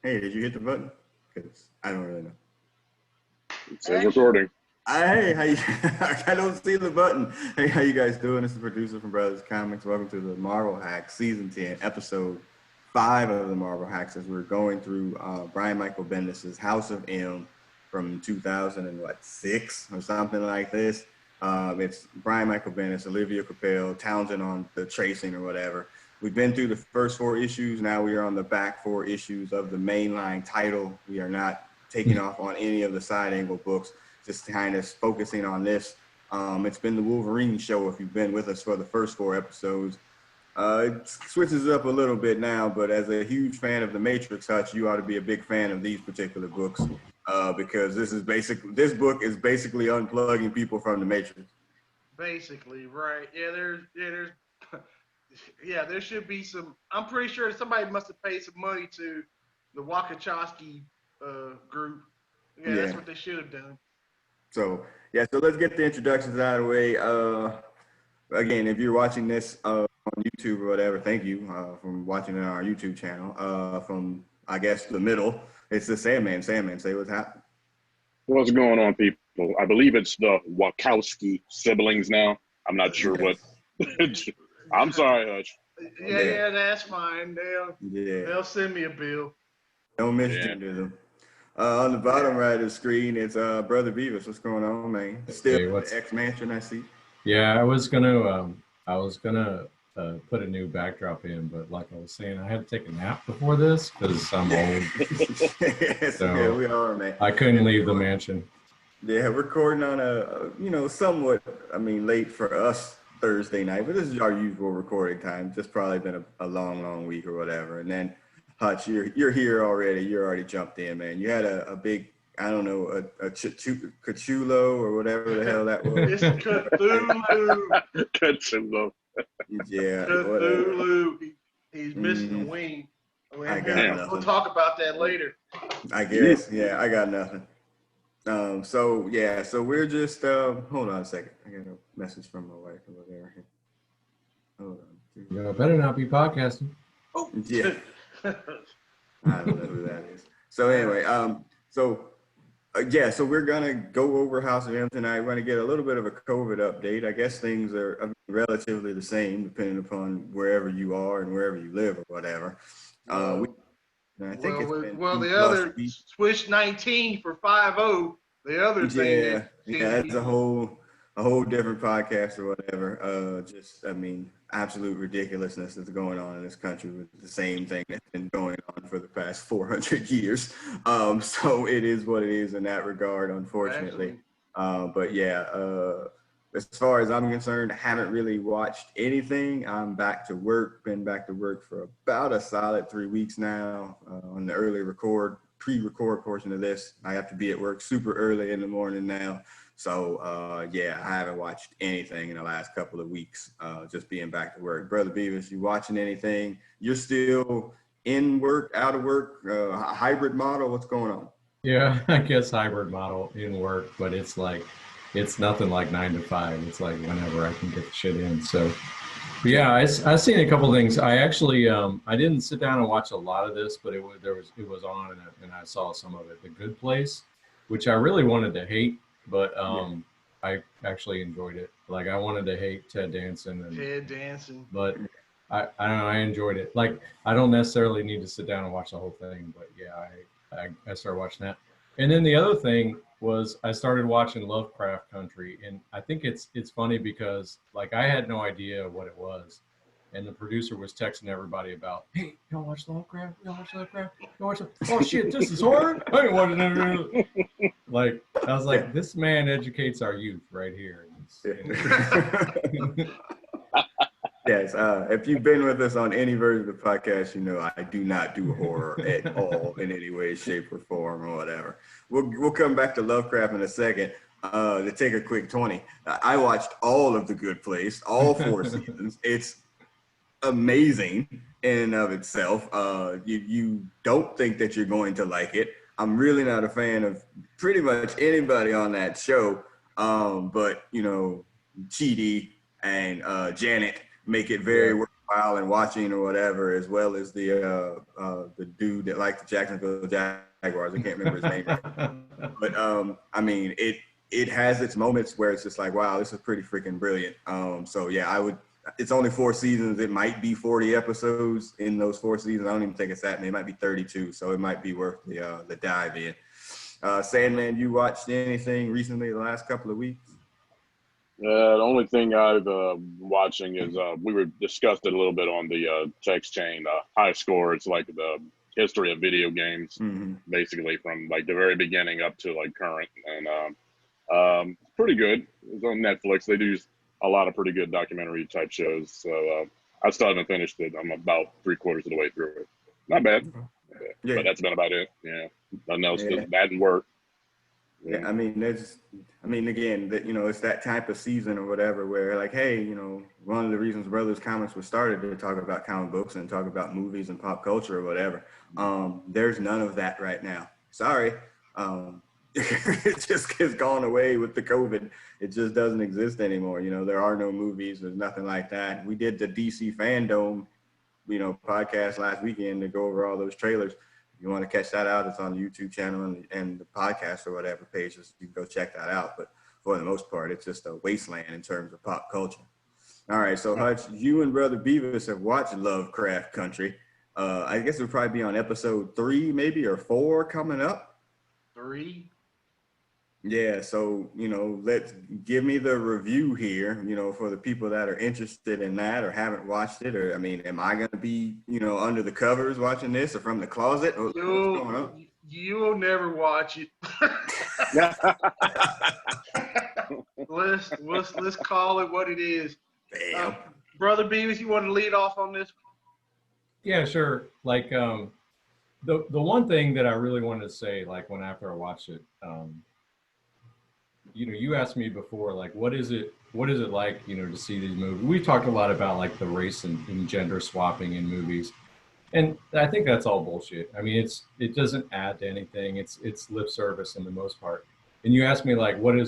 Hey, did you hit the button? Because I don't really know. It says recording. Hey, how you, I don't see the button. Hey, how you guys doing? This is the producer from Brothascomics. Welcome to the Marvel Hacks, Season 10, Episode 5 of the Marvel Hacks, as we're going through Brian Michael Bendis' House of M from 2006 or something like this. It's Brian Michael Bendis, Olivia Coppel, Townsend on the tracing or whatever. We've been through the first 4 issues. Now we are on the back 4 issues of the mainline title. We are not taking off on any of the side angle books, just kind of focusing on this. It's been the Wolverine show if you've been with us for the first 4 episodes. It switches up a little bit now, but as a huge fan of the Matrix, Hutch, you ought to be a big fan of these particular books because this book is basically unplugging people from the Matrix. Basically, right? There should be some. I'm pretty sure somebody must have paid some money to the Wachowski group. Yeah, that's what they should have done. So let's get the introductions out of the way. Again, if you're watching this on YouTube or whatever, thank you for watching on our YouTube channel. From, I guess, the middle, it's the Sandman. Sandman, say what's happening. What's going on, people? I believe it's the Wachowski siblings now. I'm not sure what. I'm sorry, Hutch. Yeah, that's fine. They'll send me a bill. Don't misgender them. On the bottom right of the screen, it's Brother Beavis. What's going on, man? Still the X-Mansion, I see. Yeah, I was gonna put a new backdrop in, but like I was saying, I had to take a nap before this because I'm old. So we are, man. I couldn't leave the mansion. Yeah, recording on a somewhat, late for us Thursday night, but this is our usual recording time. Just probably been a long week or whatever. And then Hutch, you're here already. You're already jumped in, man. You had a big, I don't know, a Cthulhu or whatever the hell that was. It's Cthulhu. Cthulhu. Yeah. Cthulhu. He's missing a wing. We'll talk about that later. I guess. Yeah, I got nothing. So we're just hold on a second. I got a message from my wife over there. Hold on. You better not be podcasting. Oh yeah. I don't know who that is. So anyway, so we're gonna go over House of M tonight. We're gonna get a little bit of a COVID update. I guess things are relatively the same depending upon wherever you are and wherever you live or whatever. The other Swish 19 for 5-0. The other thing. Yeah, that's a whole different podcast or whatever. Absolute ridiculousness that's going on in this country with the same thing that's been going on for the past 400 years. So it is what it is in that regard, unfortunately. As far as I'm concerned, I haven't really watched anything. I'm back to work, been back to work for about a solid 3 weeks now. On the pre-record portion of this, I have to be at work super early in the morning now. So, I haven't watched anything in the last couple of weeks, just being back to work. Brother Beavis, you watching anything? You're still in work, out of work, hybrid model? What's going on? Yeah, I guess hybrid model in work, but it's nothing like 9 to 5. It's like whenever I can get the shit in. So, yeah, I've seen a couple things. I actually, I didn't sit down and watch a lot of this, but it was on, and I saw some of it. The Good Place, which I really wanted to hate, but I actually enjoyed it. Like, I wanted to hate Ted Danson. But I don't know, I enjoyed it. Like, I don't necessarily need to sit down and watch the whole thing, but yeah, I started watching that. And then the other thing was I started watching Lovecraft Country, and I think it's funny because like I had no idea what it was, and the producer was texting everybody about, hey, y'all watch Lovecraft? Y'all watch Lovecraft? Y'all watch oh shit, this is horror? I didn't watch it. Like I was like, this man educates our youth right here. Yes, if you've been with us on any version of the podcast, you know I do not do horror at all in any way, shape, or form or whatever. We'll come back to Lovecraft in a second to take a quick 20. I watched all of The Good Place, all 4 seasons. It's amazing in and of itself. You don't think that you're going to like it. I'm really not a fan of pretty much anybody on that show, but, Chidi and Janet make it very while and watching or whatever, as well as the dude that liked the Jacksonville Jaguars. I can't remember his name right. But I mean, it has its moments where it's just like, wow, this is pretty freaking brilliant. So yeah, I would. It's only 4 seasons. It might be 40 episodes in those 4 seasons. I don't even think it's that many. It might be 32. So it might be worth the dive in. Sandman, you watched anything recently the last couple of weeks? The only thing I've watching is we discussed it a little bit on the text chain. High Score. It's like the history of video games, basically from like the very beginning up to like current, and pretty good. It's on Netflix. They do a lot of pretty good documentary type shows. So I still haven't finished it. I'm about 3/4 of the way through it. Not bad. Yeah. But that's been about it. Yeah. Nothing else. Yeah. Just that and work. Yeah, I mean, again, that it's that type of season or whatever where, like, hey, one of the reasons Brothers Comics was started to talk about comic books and talk about movies and pop culture or whatever. There's none of that right now. Sorry, it just has gone away with the COVID. It just doesn't exist anymore. There are no movies. There's nothing like that. We did the DC Fandom, podcast last weekend to go over all those trailers. If you want to catch that out, it's on the YouTube channel and the podcast or whatever pages. You can go check that out. But for the most part, it's just a wasteland in terms of pop culture. All right, so Hutch, you and Brother Beavis have watched Lovecraft Country. I guess it'll probably be on episode 3 maybe or 4 coming up. 3. Yeah, so, let's give me the review here, for the people that are interested in that or haven't watched it. Or, I mean, am I going to be, under the covers watching this or from the closet? What's going on? You'll never watch it. Let's call it what it is. Damn. Brother Beavis, you want to lead off on this? Yeah, sure. Like the one thing that I really wanted to say, like after I watched it, you asked me before, like, what is it like, to see these movies? We talked a lot about like the race and gender swapping in movies. And I think that's all bullshit. I mean, it doesn't add to anything. It's lip service in the most part. And you asked me like, what do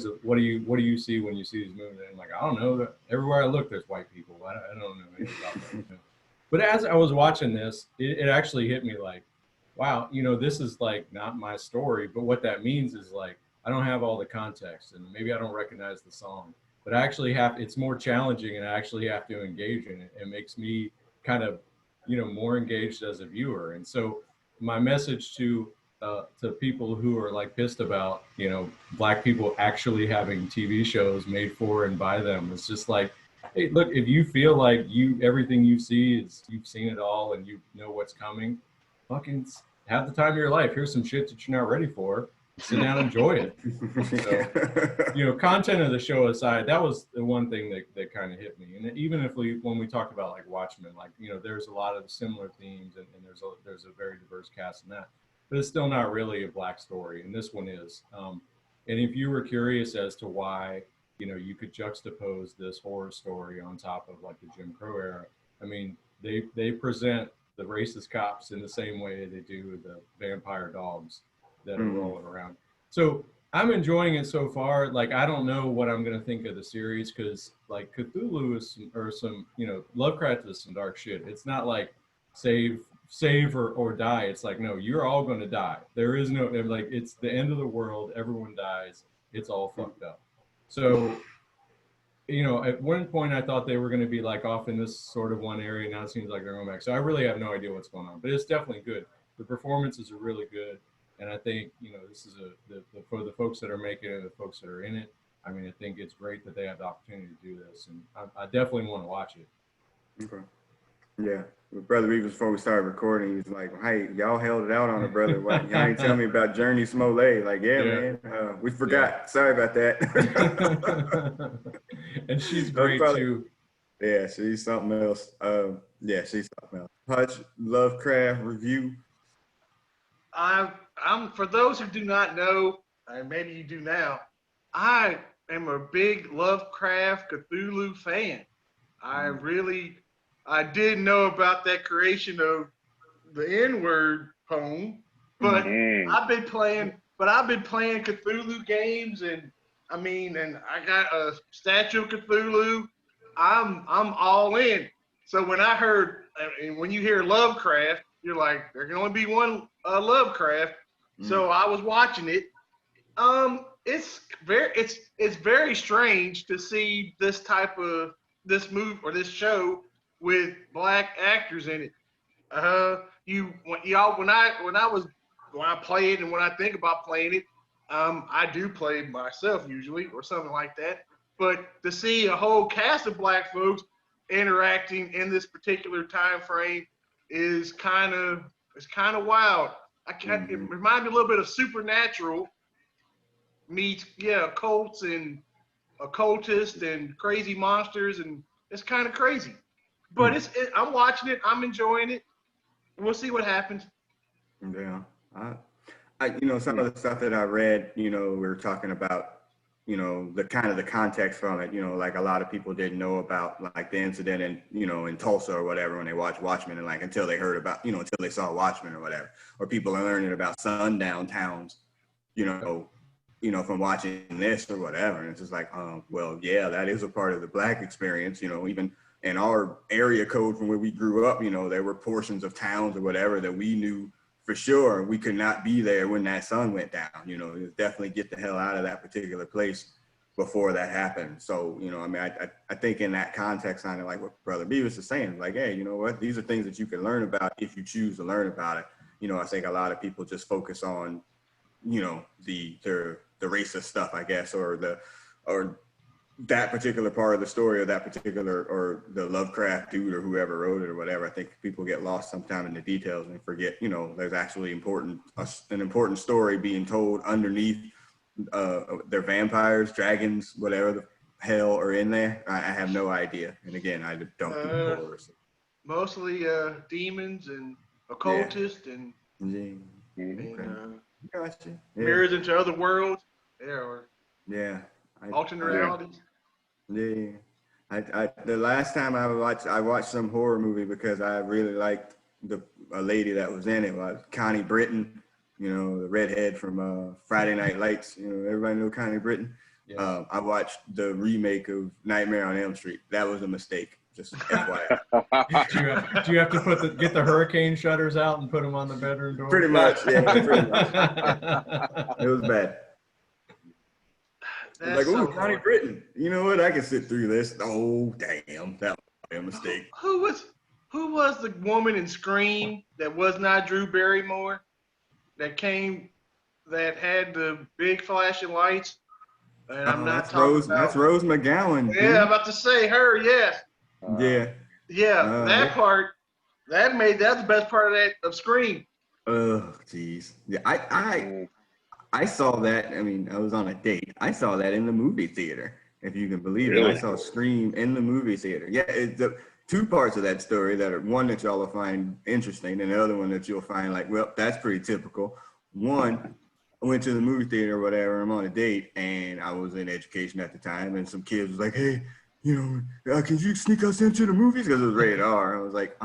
you see when you see these movies? And I'm like, I don't know. Everywhere I look, there's white people. I don't know anything about that. But as I was watching this, it actually hit me like, wow, this is like not my story. But what that means is like, I don't have all the context and maybe I don't recognize the song, but I actually it's more challenging and I actually have to engage in it. It makes me kind of, more engaged as a viewer. And so my message to people who are like pissed about, Black people actually having TV shows made for and by them, it's just like, hey, look, if you feel like everything you see is, you've seen it all and you know what's coming, fucking have the time of your life. Here's some shit that you're not ready for. Sit down and enjoy it. So, content of the show aside, that was the one thing that kind of hit me. And even if when we talk about like Watchmen, like, there's a lot of similar themes and there's a very diverse cast in that, but it's still not really a Black story. And this one is. And if you were curious as to why, you could juxtapose this horror story on top of like the Jim Crow era, I mean, they present the racist cops in the same way they do the vampire dogs that are rolling around. So I'm enjoying it so far. Like, I don't know what I'm going to think of the series because like Cthulhu is some, Lovecraft is some dark shit. It's not like save or die. It's like, no, you're all going to die. There is no, like, it's the end of the world. Everyone dies. It's all fucked up. So, at one point I thought they were going to be like off in this sort of one area. Now it seems like they're going back. So I really have no idea what's going on, but it's definitely good. The performances are really good. And I think, this is for the folks that are making it, the folks that are in it. I mean, I think it's great that they have the opportunity to do this, and I definitely want to watch it. Okay. Yeah. With Brother Reeves, before we started recording, he was like, hey, y'all held it out on it, brother. Why, y'all ain't tell me about Journey Smollett. Like, yeah. Man, we forgot. Yeah. Sorry about that. And she's great, too. Yeah, she's something else. She's something else. Hutch, Lovecraft review. I'm for those who do not know, and maybe you do now, I am a big Lovecraft Cthulhu fan. I did know about that creation of the N-word poem, but I've been playing Cthulhu games, and I got a statue of Cthulhu. I'm all in. So when I heard, and when you hear Lovecraft, you're like, there can only be one Lovecraft. So I was watching it. It's very strange to see this movie or this show with black actors in it. When I play it and when I think about playing it, I do play myself usually or something like that. But to see a whole cast of black folks interacting in this particular time frame is kind of wild. It reminds me a little bit of Supernatural meets cults and occultists and crazy monsters, and it's kind of crazy. But I'm watching it. I'm enjoying it. We'll see what happens. Yeah. Some of the stuff that I read, we were talking about, the kind of the context from it, like a lot of people didn't know about like the incident in Tulsa or whatever when they watched Watchmen, and like until they heard about, until they saw Watchmen or whatever, or people are learning about sundown towns, from watching this or whatever. And it's just like, well, yeah, that is a part of the black experience, even in our area code from where we grew up, there were portions of towns or whatever that we knew for sure we could not be there when that sun went down. Definitely get the hell out of that particular place before that happened. So, I think in that context, kind of like what Brother Beavis is saying, like, hey, you know what? These are things that you can learn about if you choose to learn about it. I think a lot of people just focus on, the racist stuff, I guess, or that particular part of the story, or that particular, or the Lovecraft dude or whoever wrote it or whatever. I think people get lost sometime in the details and forget, there's actually an important story being told underneath their vampires, dragons, whatever the hell are in there. I have no idea. And again, I don't do horror. So. Mostly demons and occultists and Gotcha. mirrors into other worlds. Alternate realities. Yeah, the last time I watched some horror movie because I really liked a lady that was in it, Connie Britton, the redhead from Friday Night Lights. Everybody know Connie Britton. Yes. I watched the remake of Nightmare on Elm Street. That was a mistake. Just FYI. do you have to get the hurricane shutters out and put them on the bedroom door? Pretty much, yeah. Pretty much. It was bad. Like, ooh, Connie Britton. You know what? I can sit through this. Oh, damn. That was a mistake. Who was the woman in Scream that was not Drew Barrymore that had the big flashing lights? And I'm not talking about... That's Rose McGowan. Yeah, I'm about to say her, yes. That part, that's the best part of Scream. Oh, jeez. Yeah, I saw that. I mean, I was on a date. I saw that in the movie theater, if you can believe it. I saw Scream in the movie theater. Yeah, it's two parts of that story that are one that y'all will find interesting, and the other one that you'll find like, well, that's pretty typical. One, I went to the movie theater or whatever. I'm on a date, and I was in education at the time, and some kids was like, hey, can you sneak us into the movies? Because it was rated R. I was like,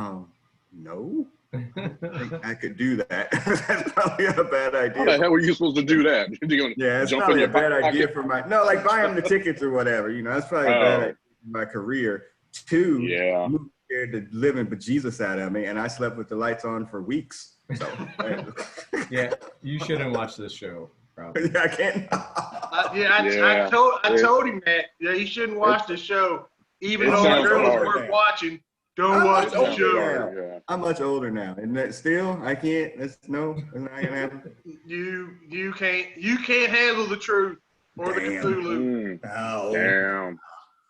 no. I could do that. That's probably a bad idea. How the hell were you supposed to do that? It's probably a bad idea for like buy them the tickets or whatever. That's probably a bad idea for my career. Two, moved scared the living bejesus out of me, and I slept with the lights on for weeks. So, yeah, you shouldn't watch this show. Probably. Yeah, I can't. I told him that. Yeah, you shouldn't watch the show, even though the girls weren't watching. Don't watch the show. I'm much older now, and that still I can't. It's not gonna happen. You can't handle the truth or the Cthulhu. Oh,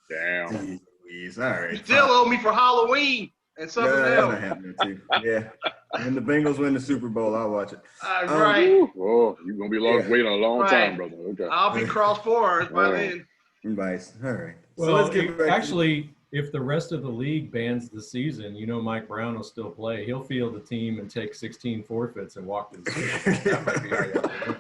damn. Jeez, all right. You still owe me for Halloween and something else. Too. Yeah. When the Bengals win the Super Bowl, I'll watch it. Right. Oh, you're gonna be waiting a long time, brother. Okay. I'll be cross forwards by then. Nice. All right. Well, so let's get back if the rest of the league bans the season, Mike Brown will still play. He'll field the team and take 16 forfeits and walk to the Super Bowl. That might be how you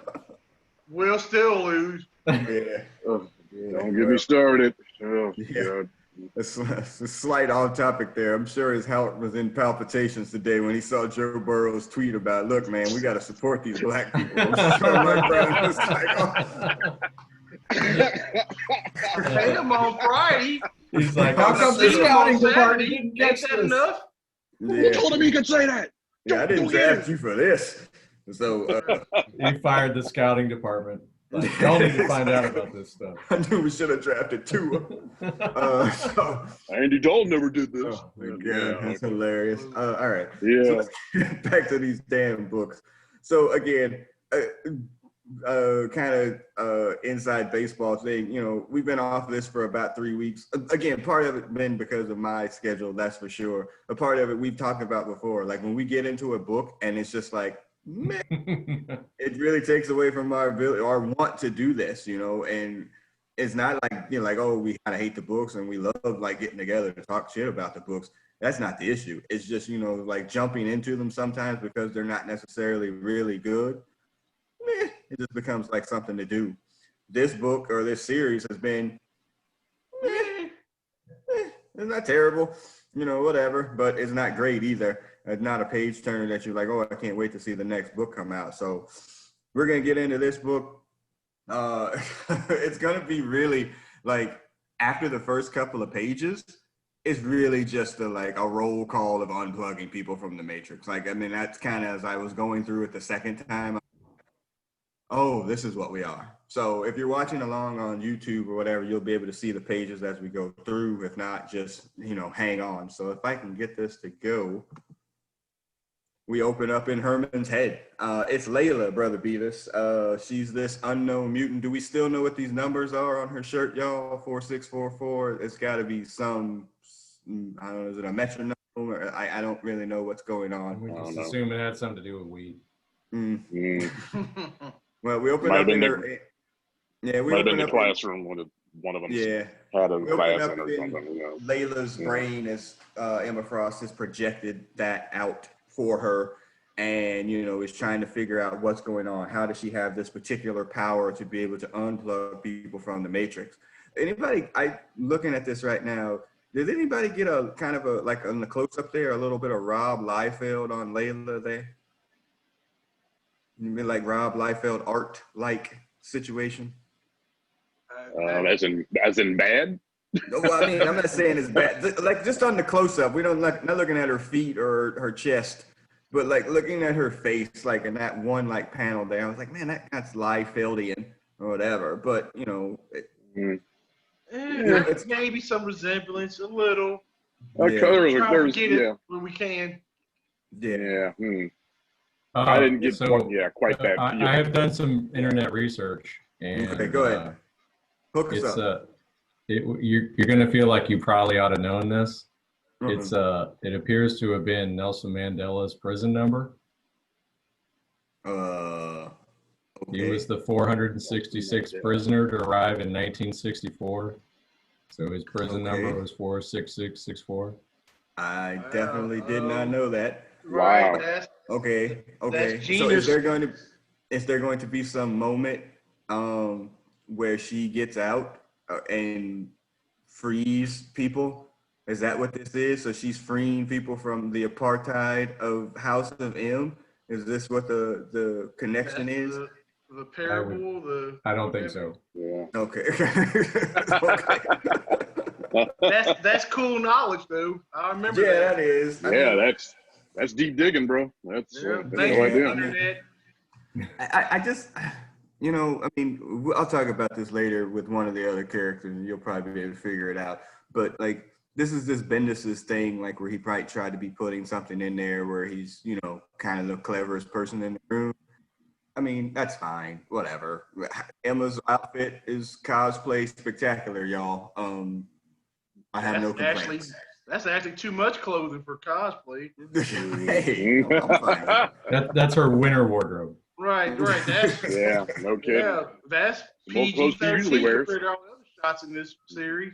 We'll still lose. Yeah. Don't get me started. Oh, God. A slight off topic there. I'm sure his heart was in palpitations today when he saw Joe Burrow's tweet about, look, man, we got to support these black people. I'm sure Mike Brown was like, pay him on Friday. He's like, how come the scouting department didn't catch Ain't that this? enough? Who told him he could say that? Yeah, I didn't draft you for this. So He fired the scouting department. Like, y'all need to find out about this stuff. I knew we should have drafted two. So, Andy Dalton never did this. oh my God, that's hilarious. All right. Yeah. So let's get back to these damn books. So again, kind of inside baseball thing. You know, we've been off this for about 3 weeks. Again, part of it been because of my schedule, that's for sure. A part of it we've talked about before. Like when we get into a book and it's just like, man, it really takes away from our ability or want to do this, you know. And it's not like, you know, like, oh, we kind of hate the books and we love like getting together to talk shit about the books. That's not the issue. It's just, you know, like jumping into them sometimes because they're not necessarily really good. It just becomes like something to do. This book or this series has been, it's not terrible, you know, whatever, but it's not great either. It's not a page turner that you're like, oh, I can't wait to see the next book come out. So we're going to get into this book. It's going to be really like after the first couple of pages, it's really just a roll call of unplugging people from the Matrix. Like, I mean, that's kind of as I was going through it the second time. Oh, this is what we are. So if you're watching along on YouTube or whatever, you'll be able to see the pages as we go through. If not, just, you know, hang on. So if I can get this to go, we open up in Herman's head. It's Layla, Brother Beavis. She's this unknown mutant. Do we still know what these numbers are on her shirt, y'all? 4644. It's got to be some, I don't know, is it a metronome? Or I don't really know what's going on. We just assume it had something to do with weed. Well, we open up in her. Yeah, we might have open been the up classroom. One of them had a class in or something. You know. Layla's brain is Emma Frost has projected that out for her, and you know is trying to figure out what's going on. How does she have this particular power to be able to unplug people from the Matrix? Anybody? Looking at this right now. Did anybody get a kind of a like on the close up there a little bit of Rob Liefeld on Layla there? You mean like Rob Liefeld art like situation? As in bad? Well, I mean, I'm not saying it's bad. Like just on the close up, we don't not looking at her feet or her chest, but like looking at her face, like in that one like panel there, I was like, man, that's Liefeldian or whatever. But you know, it's maybe some resemblance, a little. There's get it when we can. Yeah. I didn't get quite that. I have done some internet research, and okay, go ahead. Hook us up. You're going to feel like you probably ought to known this. It appears to have been Nelson Mandela's prison number. Okay. He was the 466th prisoner to arrive in 1964. So his prison number was 46664. I definitely did not know that. Right. Wow. Okay. So is there going to be some moment where she gets out and frees people? Is that what this is? So she's freeing people from the apartheid of House of M? Is this what the connection is? The parable, I don't think so. Yeah. Okay. That's cool knowledge, though. I remember. Yeah, that is. That's deep digging, bro. That's thank you, internet. I just, you know, I mean, I'll talk about this later with one of the other characters, and you'll probably be able to figure it out. But like, this is this Bendis's thing, like where he probably tried to be putting something in there where he's, you know, kind of the cleverest person in the room. I mean, that's fine, whatever. Emma's outfit is cosplay spectacular, y'all. I have no complaints. That's actually too much clothing for cosplay. Hey, I'm fine. That's her winter wardrobe. Right. That's, yeah, no kidding. Yeah, that's PG-13 compared to all the other shots in this series.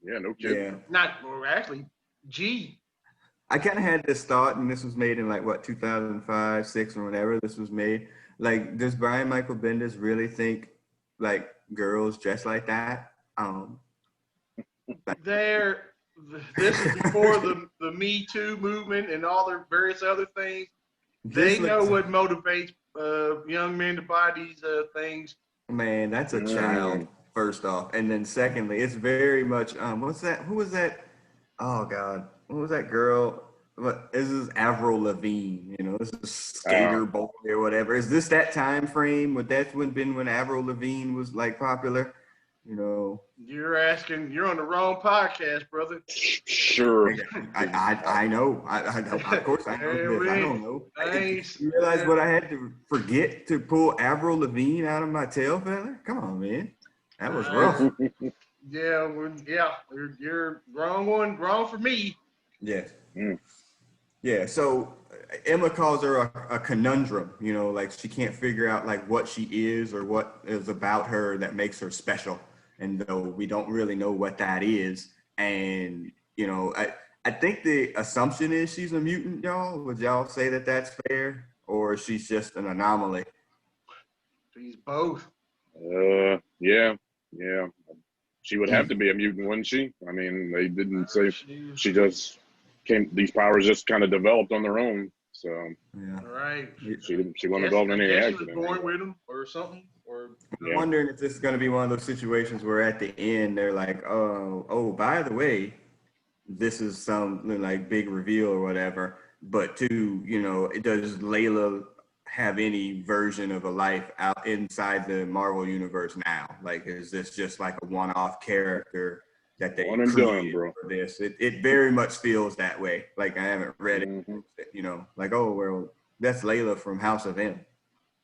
Yeah, no kidding. Yeah. Actually, G. I kind of had this thought, and this was made in like, 2005, 6, or whenever this was made. Like, does Brian Michael Bendis really think, like, girls dress like that? This is before the Me Too movement and all their various other things. They know what motivates young men to buy these things. Man, that's a child. first off, and then secondly, it's very much what's that? Who was that? Oh God, what was that girl? What this is Avril Lavigne, you know, this is skater boy or whatever. Is this that time frame? Would that been when Avril Lavigne was like popular? You know, you're on the wrong podcast, brother. Sure. I know. Of course I know this. I don't know. You realize what I had to forget to pull Avril Lavigne out of my tail feather? Come on, man. That was rough. Yeah, you're wrong for me. Yes. Yeah, so Emma calls her a conundrum, you know, like she can't figure out like what she is or what is about her that makes her special. And though we don't really know what that is. And, you know, I think the assumption is she's a mutant, y'all. Would y'all say that that's fair? Or she's just an anomaly? She's both. Yeah. She would have to be a mutant, wouldn't she? I mean, they didn't say she just these powers just kind of developed on their own. So yeah, right. She wasn't involved in any accident. She was born with them or something. Or I'm wondering if this is going to be one of those situations where at the end they're like, oh, by the way, this is some like big reveal or whatever. But two, you know, does Layla have any version of a life out inside the Marvel universe now? Like, is this just like a one-off character that they created for this? It very much feels that way. Like I haven't read it, you know, like, oh, well, that's Layla from House of M.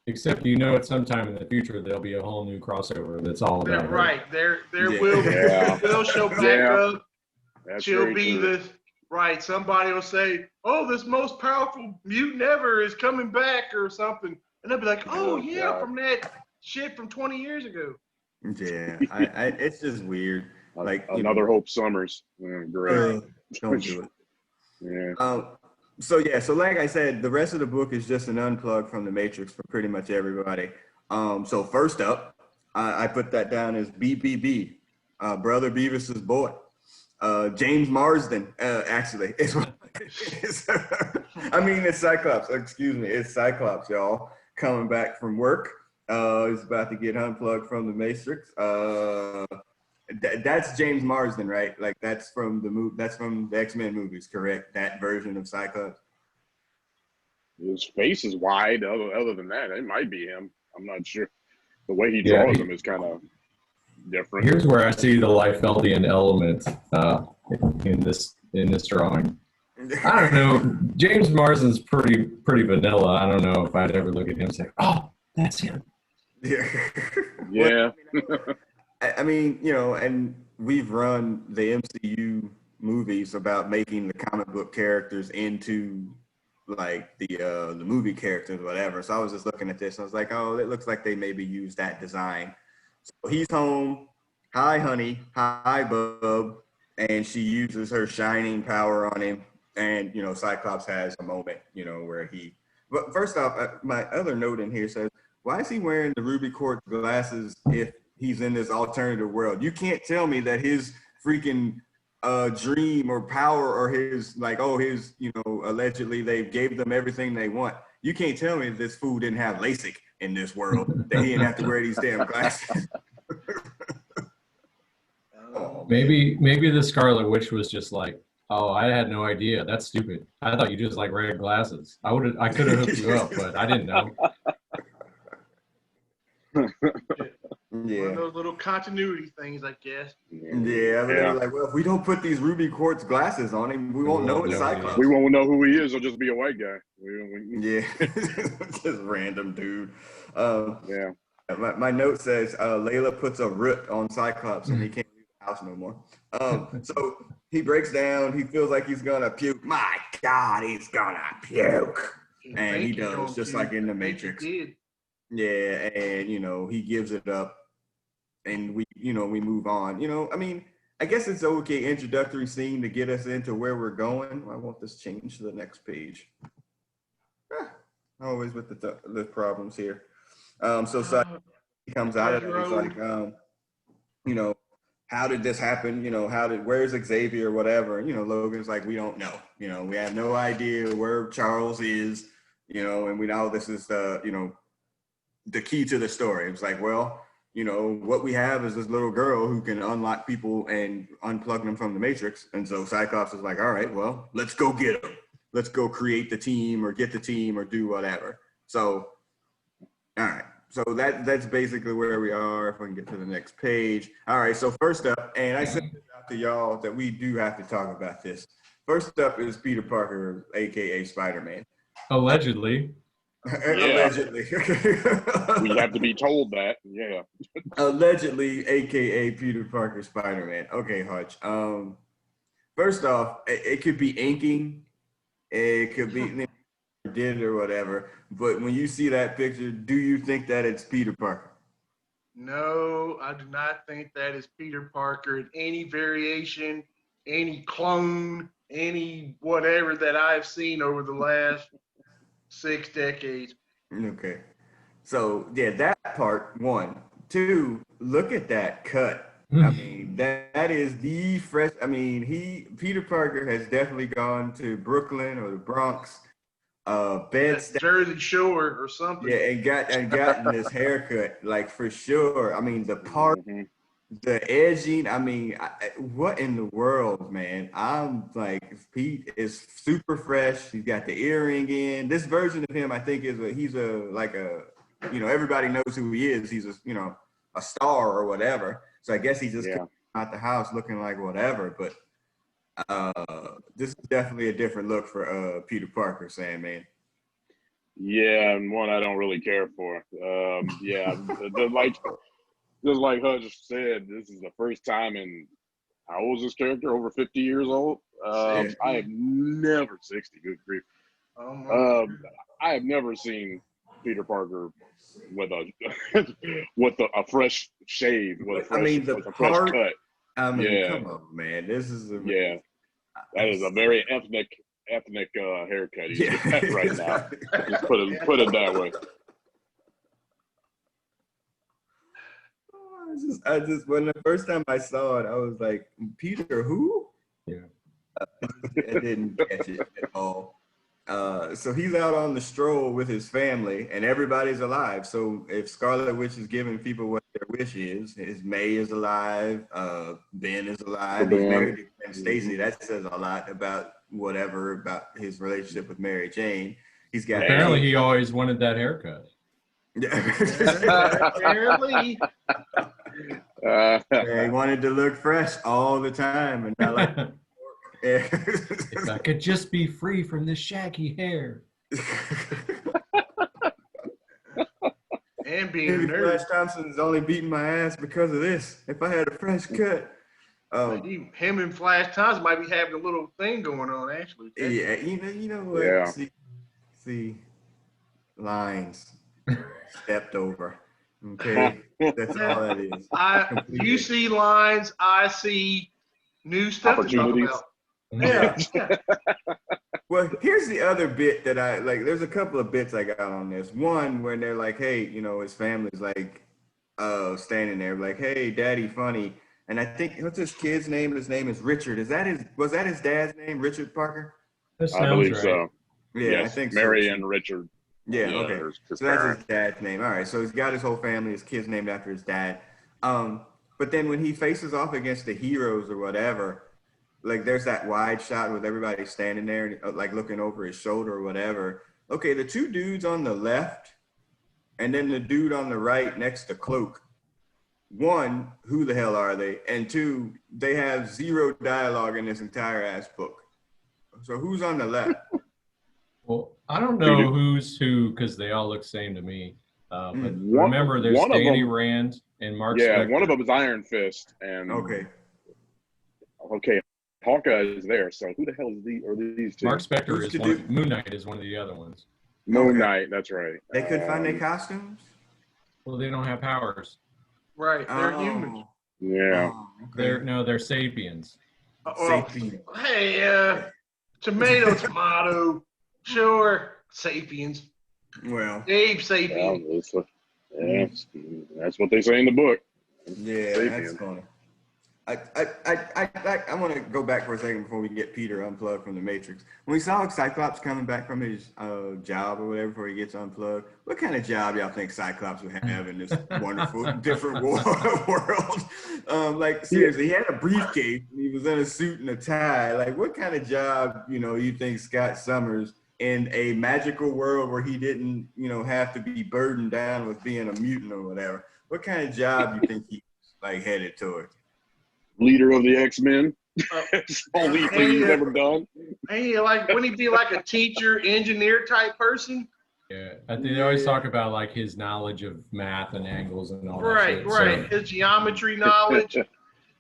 Except, you know, at some time in the future, there'll be a whole new crossover that's all about her. Right. There will be. They'll show back up. She'll be this. Right. Somebody will say, oh, this most powerful mutant ever is coming back or something. And they'll be like, oh yeah, from that shit from 20 years ago. Yeah. It's just weird. Like another Hope Summers. Great. Don't do it. Yeah. So like I said, the rest of the book is just an unplug from the Matrix for pretty much everybody. So first up, I put that down as BBB, Brother Beavis's boy. James Marsden, actually. It's Cyclops. Excuse me. It's Cyclops, y'all, coming back from work. He's about to get unplugged from the Matrix. That's James Marsden, right? Like that's from the X-Men movies, correct? That version of Cyclops. His face is wide. Other than that, it might be him. I'm not sure. The way he draws them is kind of different. Here's where I see the Liefeldian element in this drawing. I don't know. James Marsden's pretty vanilla. I don't know if I'd ever look at him and say, "Oh, that's him." Yeah. I mean, you know, and we've run the MCU movies about making the comic book characters into like the movie characters or whatever. So I was just looking at this and I was like, oh, it looks like they maybe used that design. So he's home. Hi, honey. Hi, bub. And she uses her shining power on him. And, you know, Cyclops has a moment, you know, where but first off, my other note in here says, why is he wearing the ruby quartz glasses if he's in this alternative world? You can't tell me that his freaking dream or power or his you know, allegedly they gave them everything they want. You can't tell me this fool didn't have LASIK in this world, that he didn't have to wear these damn glasses. Maybe the Scarlet Witch was just like, oh, I had no idea. That's stupid. I thought you just like red glasses. I could have hooked you up, but I didn't know. Yeah. One of those little continuity things, I guess. Yeah, like, well, if we don't put these ruby quartz glasses on him, we won't know it's Cyclops. We won't know who he is. He'll just be a white guy. Yeah, just random dude. Yeah. My note says Layla puts a root on Cyclops and he can't leave the house no more. So he breaks down. He feels like he's gonna puke. My God, he's gonna puke, and he does, just like in the Matrix. Yeah, and you know, he gives it up, and we move on. You know, I mean, I guess it's okay introductory scene to get us into where we're going. I want this changed to the next page. Always with the problems here. So he comes out of it. He's like, you know, how did this happen? You know, where's Xavier or whatever? You know, Logan's like, we don't know. You know, we have no idea where Charles is. You know, and we know this is you know, the key to the story. It was like, well, you know, what we have is this little girl who can unlock people and unplug them from the Matrix. And so Cyclops is like, all right, well, let's go get them. Let's go create the team or get the team or do whatever. So, all right. So that's basically where we are. If I can get to the next page. All right. So first up, and I said this out to y'all that we do have to talk about this. First up is Peter Parker, aka Spider-Man. Allegedly. Allegedly. We have to be told that. Yeah. Allegedly, aka Peter Parker, Spider-Man. Okay, Hutch. First off, it could be inking. It could be did or whatever. But when you see that picture, do you think that it's Peter Parker? No, I do not think that is Peter Parker in any variation, any clone, any whatever that I've seen over the last 6 decades. Okay. So, yeah, that part, one. Two, look at that cut. I mean, that is the fresh. I mean, Peter Parker has definitely gone to Brooklyn or the Bronx, Bed-Stuy, Jersey Shore or something. yeah, and gotten this haircut, like for sure. I mean, the part, the edging. I mean, what in the world, man? I'm like, Pete is super fresh. He's got the earring in. This version of him, I think, he's you know, everybody knows who he is. He's a star or whatever. So I guess he just came out the house looking like whatever. But this is definitely a different look for Peter Parker, Sandman. Yeah, and one I don't really care for. Yeah, just like Hutch said, this is the first time in, how old is this character? Over 50 years old? I have never, 60, good grief. I have never seen Peter Parker with a fresh shave, with a fresh cut. I mean, come on, man. This is that is a very ethnic haircut he's got right now. Just put it that way. I just when the first time I saw it, I was like, Peter who? Yeah. I didn't catch it at all. So he's out on the stroll with his family, and everybody's alive. So if Scarlet Witch is giving people what their wish is May is alive, Ben is alive, he's married to Gwen Stacy. That says a lot about his relationship with Mary Jane. He's got apparently he always wanted that haircut. Apparently. He wanted to look fresh all the time, and not like. If I could just be free from this shaggy hair. And being a nerd. Flash Thompson's only beating my ass because of this. If I had a fresh cut. Him and Flash Thompson might be having a little thing going on, actually. Yeah, you know what? Yeah. See, lines stepped over. Okay, that's all that is. You see lines, I see new stuff to talk about. Yeah. Well, here's the other bit that I like. There's a couple of bits I got on this. One where they're like, hey, you know, his family's like standing there like, hey, daddy funny. And I think, what's his kid's name? His name is Richard. Was that his dad's name, Richard Parker? I believe right. So. Yeah, yes, I think Mary so. and Richard. Yeah, okay. So that's his dad's name. All right, so he's got his whole family. His kid's named after his dad. But then when he faces off against the heroes or whatever, like there's that wide shot with everybody standing there, like looking over his shoulder or whatever. Okay, the two dudes on the left and then the dude on the right next to Cloak. One, who the hell are they? And two, they have zero dialogue in this entire ass book. So who's on the left? Well, I don't know who's who because they all look the same to me. But remember, there's Danny Rand and Mark Spector. One of them is Iron Fist. And okay, Hawkeye is there. So who the hell are these two? Mark Spector is one. Moon Knight is one of the other ones. Moon Knight, that's right. They couldn't find their costumes? Well, they don't have powers. Right, they're humans. Yeah. They're sapiens. Sapiens. Hey, tomato. Sure, sapiens. Well, Abe sapien. That's what they say in the book. Yeah, sapiens. That's funny. I want to go back for a second before we get Peter unplugged from the Matrix. When we saw Cyclops coming back from his job or whatever before he gets unplugged, what kind of job y'all think Cyclops would have in this wonderful different world? Like seriously, he had a briefcase and he was in a suit and a tie. Like what kind of job, you think Scott Summers in a magical world where he didn't, have to be burdened down with being a mutant or whatever? What kind of job you think he's like headed towards? Leader of the X-Men. It's the only thing he's ever done. Hey, like, wouldn't he be like a teacher, engineer type person? Yeah, they always talk about like his knowledge of math and angles and all that. Right. So. His geometry knowledge.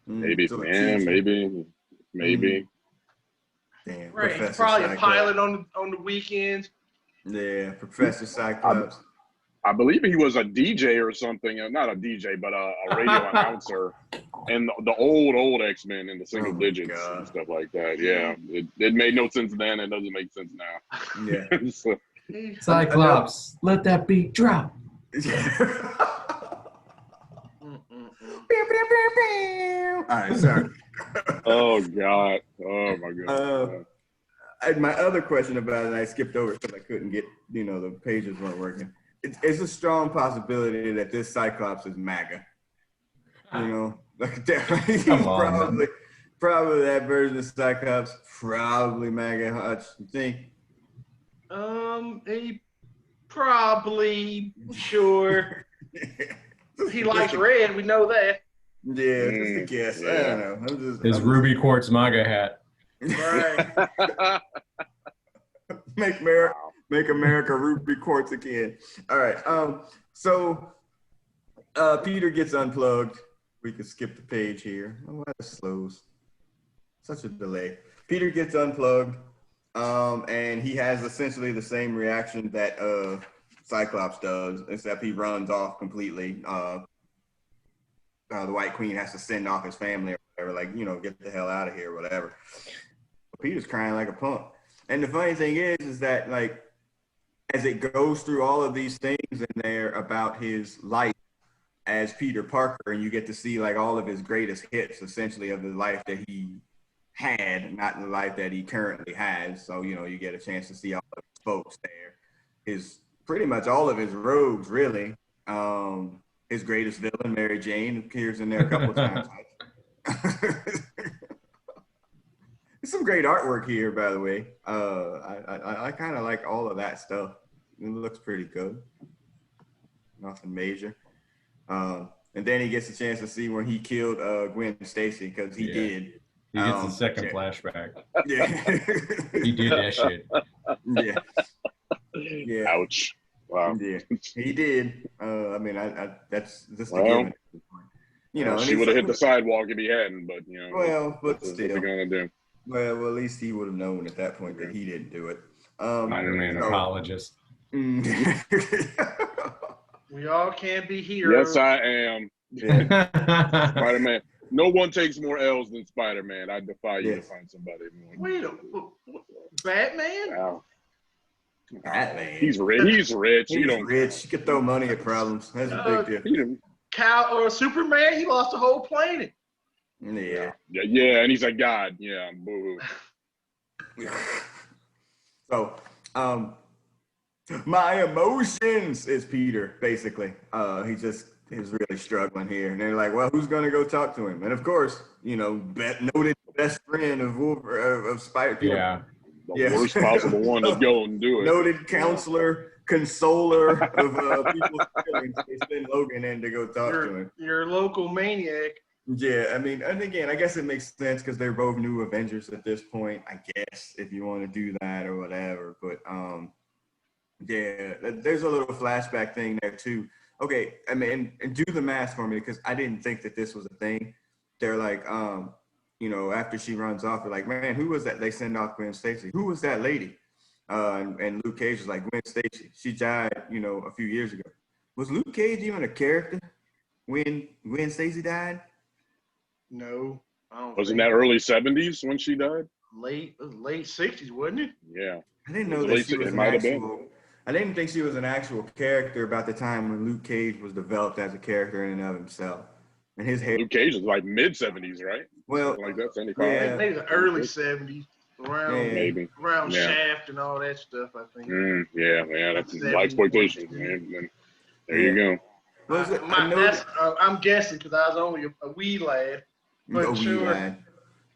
Maybe, maybe. Damn, Right, Professor he's probably Cyclops. a pilot on the weekends. Yeah, Professor Cyclops. I believe he was a DJ or something. Not a DJ, but a radio announcer. And the old X-Men in the single digits and stuff like that. Yeah, it made no sense then. It doesn't make sense now. Yeah. So, Cyclops, let that beat drop. All right, sorry. oh God. Oh my God. My other question about it, and I skipped over because I couldn't get, the pages weren't working. It's a strong possibility that this Cyclops is MAGA. Like definitely, probably that version of Cyclops, probably MAGA. Hutch, you think? He probably, sure. He likes red, we know that. Yeah, just a guess. I don't know. His ruby quartz MAGA hat. Right. Make America ruby quartz again. All right. So Peter gets unplugged. We could skip the page here. Oh, that slows. Such a delay. Peter gets unplugged, and he has essentially the same reaction that Cyclops does, except he runs off completely. The White Queen has to send off his family or whatever, like, get the hell out of here or whatever. But Peter's crying like a punk. And the funny thing is that, like, as it goes through all of these things in there about his life as Peter Parker, and you get to see like all of his greatest hits essentially of the life that he had, not the life that he currently has. So, you get a chance to see all of his folks there. Pretty much all of his rogues, really. His greatest villain, Mary Jane, appears in there a couple of times. There's some great artwork here, by the way. I kind of like all of that stuff. It looks pretty good. Nothing major. And then he gets a chance to see when he killed Gwen Stacy, because he did. He gets a second flashback. Yeah. He did that shit. Yeah. Yeah. Ouch. Wow. Yeah, he did. I mean, that's just a Well, given. she would have hit the sidewalk if he hadn't, but Well, but what's still, he gonna do? Well, at least he would have known at that point that he didn't do it. I'm an apologist. We all can't be heroes. Yes, I am. Yeah. Spider-Man. No one takes more L's than Spider-Man. I defy you to find somebody more. Wait, Batman? Wow. Batman. He's rich. He's rich. He's rich. You can throw money at problems. That's a big deal. Superman, he lost a whole planet. Yeah. Yeah, and he's a god. Yeah, boo. So, my emotions is Peter, basically. He just is really struggling here. And they're like, well, who's going to go talk to him? And of course, noted best friend of Spider. Yeah. The worst possible one to go and do it. Noted counselor, consoler of people's feelings. They send Logan in to go talk to him. Your local maniac. Yeah, I mean, and again, I guess it makes sense because they're both new Avengers at this point, I guess, if you want to do that or whatever. But yeah, there's a little flashback thing there too. Okay, I mean, and do the math for me, because I didn't think that this was a thing. They're like, after she runs off, they're like, man, who was that? They send off Gwen Stacy. Who was that lady? And Luke Cage was like, Gwen Stacy. She died, a few years ago. Was Luke Cage even a character when Gwen Stacy died? No. Wasn't that early 70s when she died? Late 60s, wasn't it? Yeah. I didn't know that she was an actual. I didn't think she was an actual character about the time when Luke Cage was developed as a character in and of himself. and his hair. Luke Cage is like mid-70s, right? Well, something like that, 75. yeah. Maybe the early 70s, around Maybe. around Shaft and all that stuff, I think. Yeah, that's blaxploitation, man. There you go. I'm guessing because I was only a wee lad. But wee lad.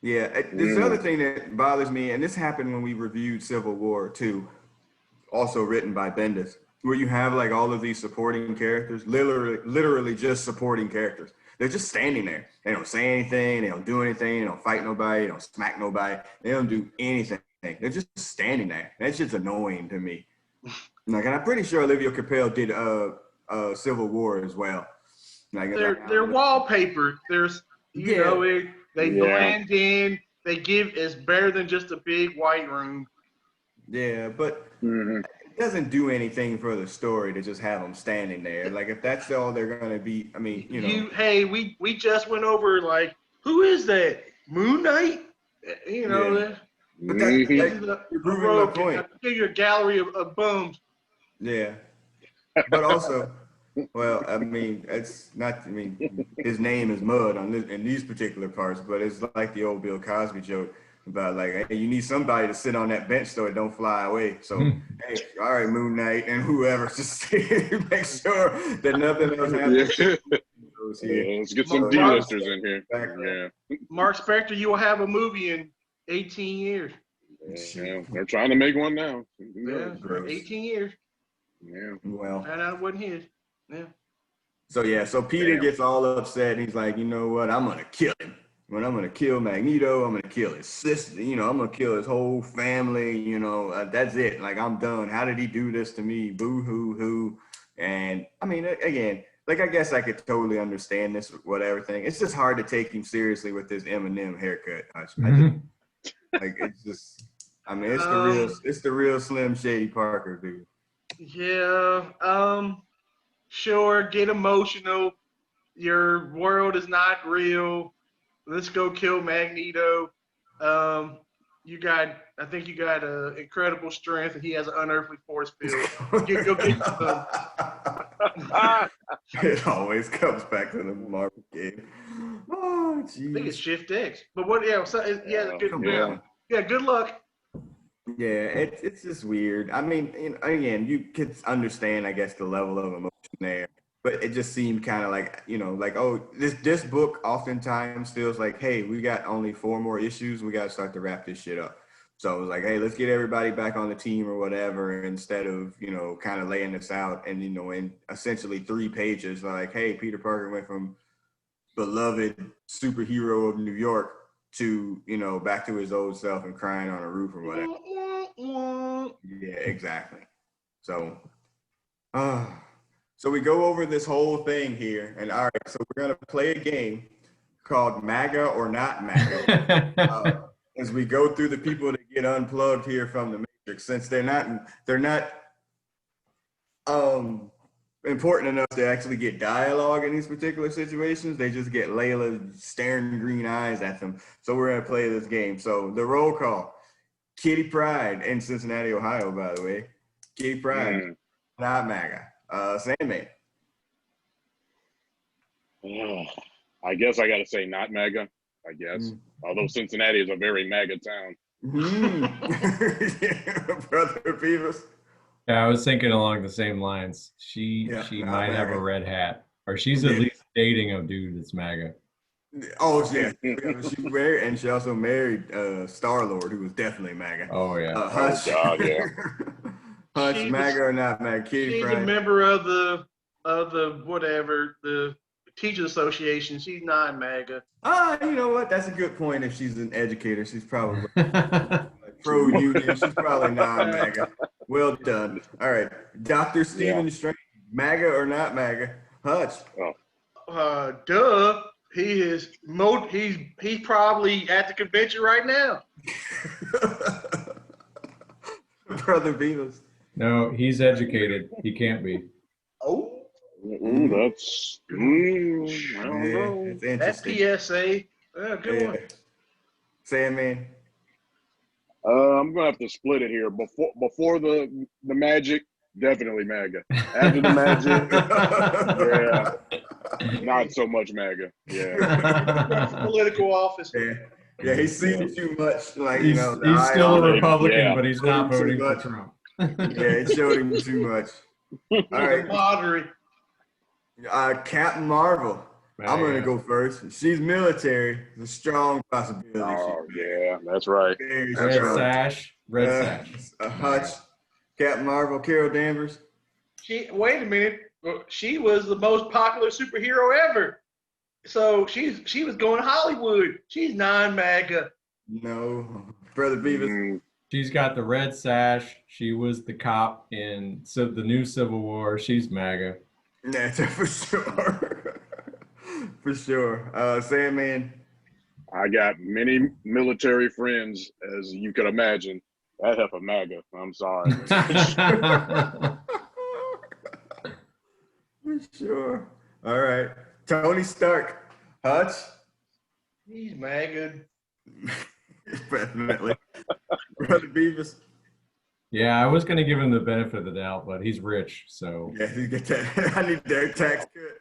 Yeah, this other thing that bothers me, and this happened when we reviewed Civil War 2, also written by Bendis, where you have like all of these supporting characters, literally just supporting characters. They're just standing there. They don't say anything. They don't do anything. They don't fight nobody. They don't smack nobody. They don't do anything. They're just standing there. That shit's annoying to me. Like, and I'm pretty sure Olivia Capel did Civil War as well. Like, they're wallpaper. There's they blend in. They give it's better than just a big white room. Yeah, but it doesn't do anything for the story to just have them standing there. Like, if that's all they're gonna be, I mean, Hey, we just went over like, who is that? Moon Knight? But you're proving my point. I'll give you a gallery of bums. Yeah, but also, well, I mean, it's not. I mean, his name is Mud in these particular parts, but it's like the old Bill Cosby joke about like, hey, you need somebody to sit on that bench so it don't fly away. So, hey, all right, Moon Knight and whoever, just make sure that nothing else happens. Let's get some D-listers in here. Yeah. Mark Spector, you will have a movie in 18 years. Yeah, they're trying to make one now. Yeah, for 18 years. Yeah. Well. And that wasn't his. Yeah. So Peter gets all upset. He's like, you know what? I'm gonna kill him. When I'm gonna kill Magneto, I'm gonna kill his sister. I'm gonna kill his whole family. That's it. Like, I'm done. How did he do this to me? Boo hoo hoo. And I mean, again, like, I guess I could totally understand this whatever thing. It's just hard to take him seriously with this Eminem haircut. It's just. I mean, it's the real Slim Shady Parker, dude. Yeah. Sure. Get emotional. Your world is not real. Let's go kill Magneto. I think you got incredible strength, and he has an unearthly force field. Go get some. It always comes back to the Marvel game. Oh, jeez. I think it's Shift X. But what? Yeah. So, good luck. Yeah, it's just weird. I mean, again, you could understand, I guess, the level of emotion there, but it just seemed kind of like, this book oftentimes feels like, hey, we got only 4 more issues. We got to start to wrap this shit up. So it was like, hey, let's get everybody back on the team or whatever, instead of, kind of laying this out. And, in essentially 3 pages, like, hey, Peter Parker went from beloved superhero of New York to, back to his old self and crying on a roof or whatever. Yeah, exactly. So, so we go over this whole thing here, and all right, so we're gonna play a game called MAGA or Not MAGA. As we go through the people that get unplugged here from the Matrix, since they're not important enough to actually get dialogue in these particular situations. They just get Layla staring green eyes at them. So we're going to play this game. So the roll call. Kitty Pryde in Cincinnati, Ohio, by the way. Kitty Pryde, Not MAGA. Sandman. I guess I got to say not MAGA, I guess. Although Cincinnati is a very MAGA town. Brother Beavis. Yeah, I was thinking along the same lines. She might have a red hat, or she's at least dating a dude that's MAGA. Oh yeah, she married, and she also married Star-Lord, who was definitely MAGA. Oh yeah. Oh God, yeah. Hush, MAGA or not MAGA? She's a member of the Teachers Association. She's not MAGA. You know what? That's a good point. If she's an educator, she's probably pro-union. She's probably not MAGA. Well done. All right, Dr. Stephen Strange, MAGA or not MAGA? Hutch. Duh. He is. He's probably at the convention right now. Brother Beavis. No, he's educated. He can't be. Oh. That's. I don't know. It's interesting. That PSA. Good one. Sandman. I'm gonna have to split it here. Before the magic, definitely MAGA. After the magic, Not so much MAGA. Yeah. Political office. Yeah, he's seen too much. Like, he's still a Republican, but he's not voting for Trump. Yeah, it showed him too much. All right. Moderate. Captain Marvel. I'm going to go first. She's military. It's a strong possibility. Oh, yeah, that's right. Red sash. Hutch. Captain Marvel, Carol Danvers. Wait a minute. She was the most popular superhero ever. So she was going Hollywood. She's non-MAGA. No. Brother Beavis. She's got the red sash. She was the cop in the new Civil War. She's MAGA. That's for sure. For sure. Sandman. I got many military friends, as you could imagine. That heifer MAGA. I'm sorry. For sure. All right. Tony Stark. Hutch. He's MAGA. Definitely. Brother Beavis. Yeah, I was going to give him the benefit of the doubt, but he's rich, so. Yeah, he get that. I need their tax cut.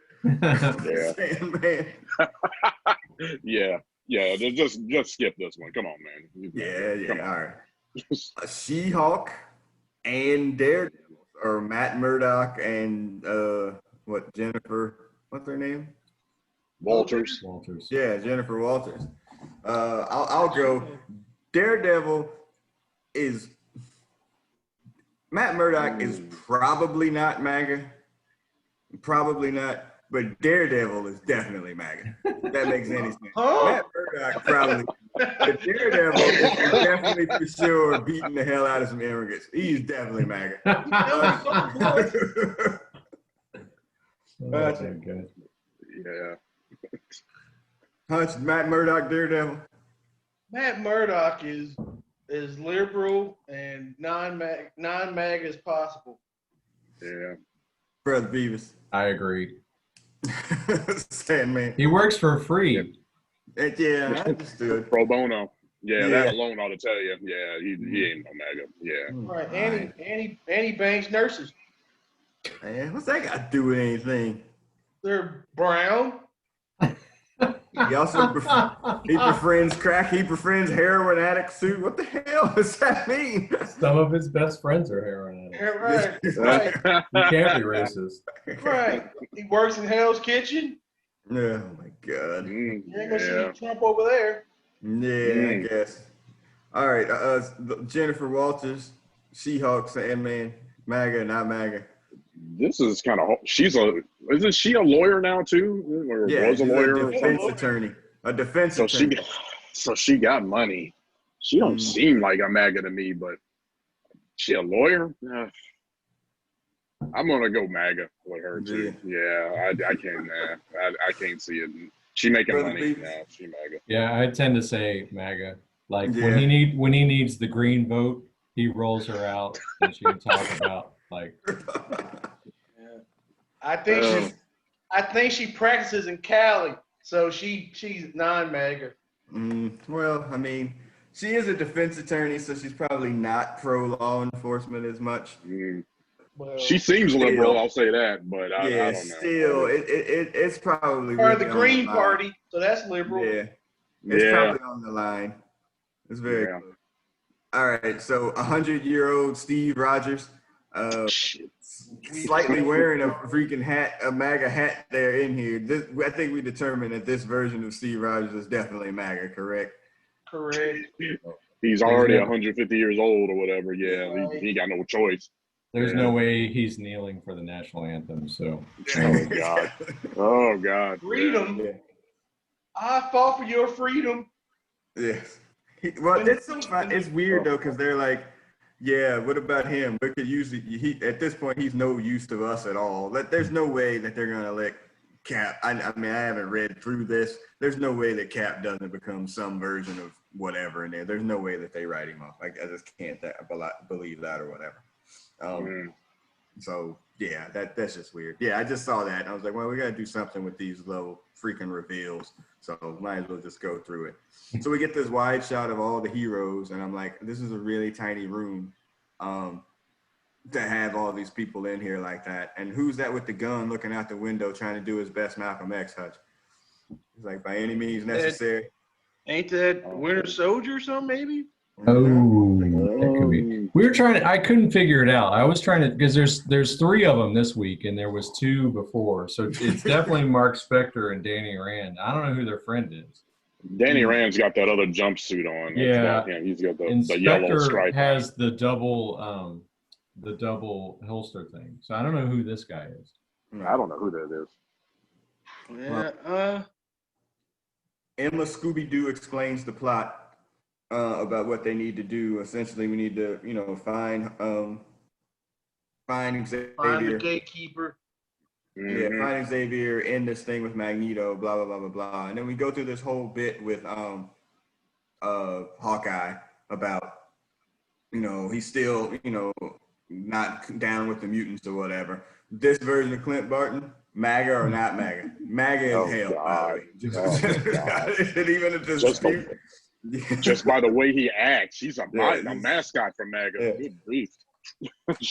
Yeah. Yeah. Just skip this one. Come on, man. Yeah. All right. She-Hulk and Daredevil, or Matt Murdock and Jennifer? What's her name? Walters. Yeah, Jennifer Walters. I'll go. Daredevil is. Matt Murdock is probably not MAGA. Probably not. But Daredevil is definitely MAGA. If that makes any sense. Matt Murdock probably. But Daredevil is definitely for sure beating the hell out of some immigrants. He's definitely MAGA. Yeah. Hutch, Matt Murdock, Daredevil. Matt Murdock is liberal and non-MAGA as possible. Yeah. Brother Beavis. I agree. Sandman. He works for free. Yeah, I understood. Pro bono. Yeah, that alone ought to tell you. Yeah, he ain't no MAGA. Yeah. Right. Annie Banks nurses. Man, what's that got to do with anything? They're brown. He also he befriends crack. He befriends heroin addict suit. What the hell does that mean? Some of his best friends are heroin addicts. Right. You can't be racist. Right. He works in Hell's Kitchen. Oh my God. You ain't gonna see Trump over there. Yeah, I guess. All right. Jennifer Walters, She-Hulk, Sandman, MAGA, not MAGA. This is kind of. Isn't she a lawyer now too? Or was a lawyer? A defense attorney. A defense attorney. So she got money. She don't seem like a MAGA to me, but she a lawyer? I'm gonna go MAGA with her too. Yeah, I can't. I can't see it. She making money now. She MAGA. Yeah, I tend to say MAGA. Like when he needs the green vote, he rolls her out, and she can talk about like. I think she practices in Cali, so she's non-MAGA. Well, I mean, she is a defense attorney, so she's probably not pro law enforcement as much. Well, she seems liberal, I'll say that, but I don't know. Still, it's probably or the Green Party, so that's liberal. Yeah, it's probably on the line. It's very close. All right, so 100-year-old Steve Rogers. Slightly wearing a freaking hat, a MAGA hat there in here. I think we determined that this version of Steve Rogers is definitely MAGA, correct? Correct. He's already 150 years old or whatever. Yeah, he got no choice. There's no way he's kneeling for the national anthem. So. Oh God. Oh God. Freedom. Yeah. I fought for your freedom. Yes. Well, it's weird though, because they're like, yeah, what about him? We could use it. At this point, he's no use to us at all. There's no way that they're going to let Cap. I mean, I haven't read through this. There's no way that Cap doesn't become some version of whatever in there. There's no way that they write him off. Like, I just can't believe that or whatever. So, yeah, that's just weird. Yeah, I just saw that. And I was like, well, we got to do something with these little freaking reveals. So might as well just go through it. So we get this wide shot of all the heroes, and I'm like, this is a really tiny room. to have all these people in here like that. And who's that with the gun looking out the window trying to do his best Malcolm X, Hutch? It's like, by any means necessary. Ain't that Winter Soldier or something, maybe? Oh, that could be. We were trying to, I couldn't figure it out. I was trying to, because there's 3 of them this week, and there was 2 before. So it's definitely Mark Spector and Danny Rand. I don't know who their friend is. Danny Rand's got that other jumpsuit on. Yeah. He's got the Spector yellow stripe. Has the double holster thing. So I don't know who this guy is. I don't know who that is. Yeah. Emma Scooby-Doo explains the plot about what they need to do. Essentially, we need to, find Xavier. Find the gatekeeper. Yeah, find Xavier, end this thing with Magneto, blah, blah, blah, blah, blah. And then we go through this whole bit with Hawkeye about, he's still, not down with the mutants or whatever. This version of Clint Barton, MAGA or not MAGA? MAGA is hell. God. Even a dispute. Just by the way he acts, he's a mascot for MAGA. Yeah. Good grief.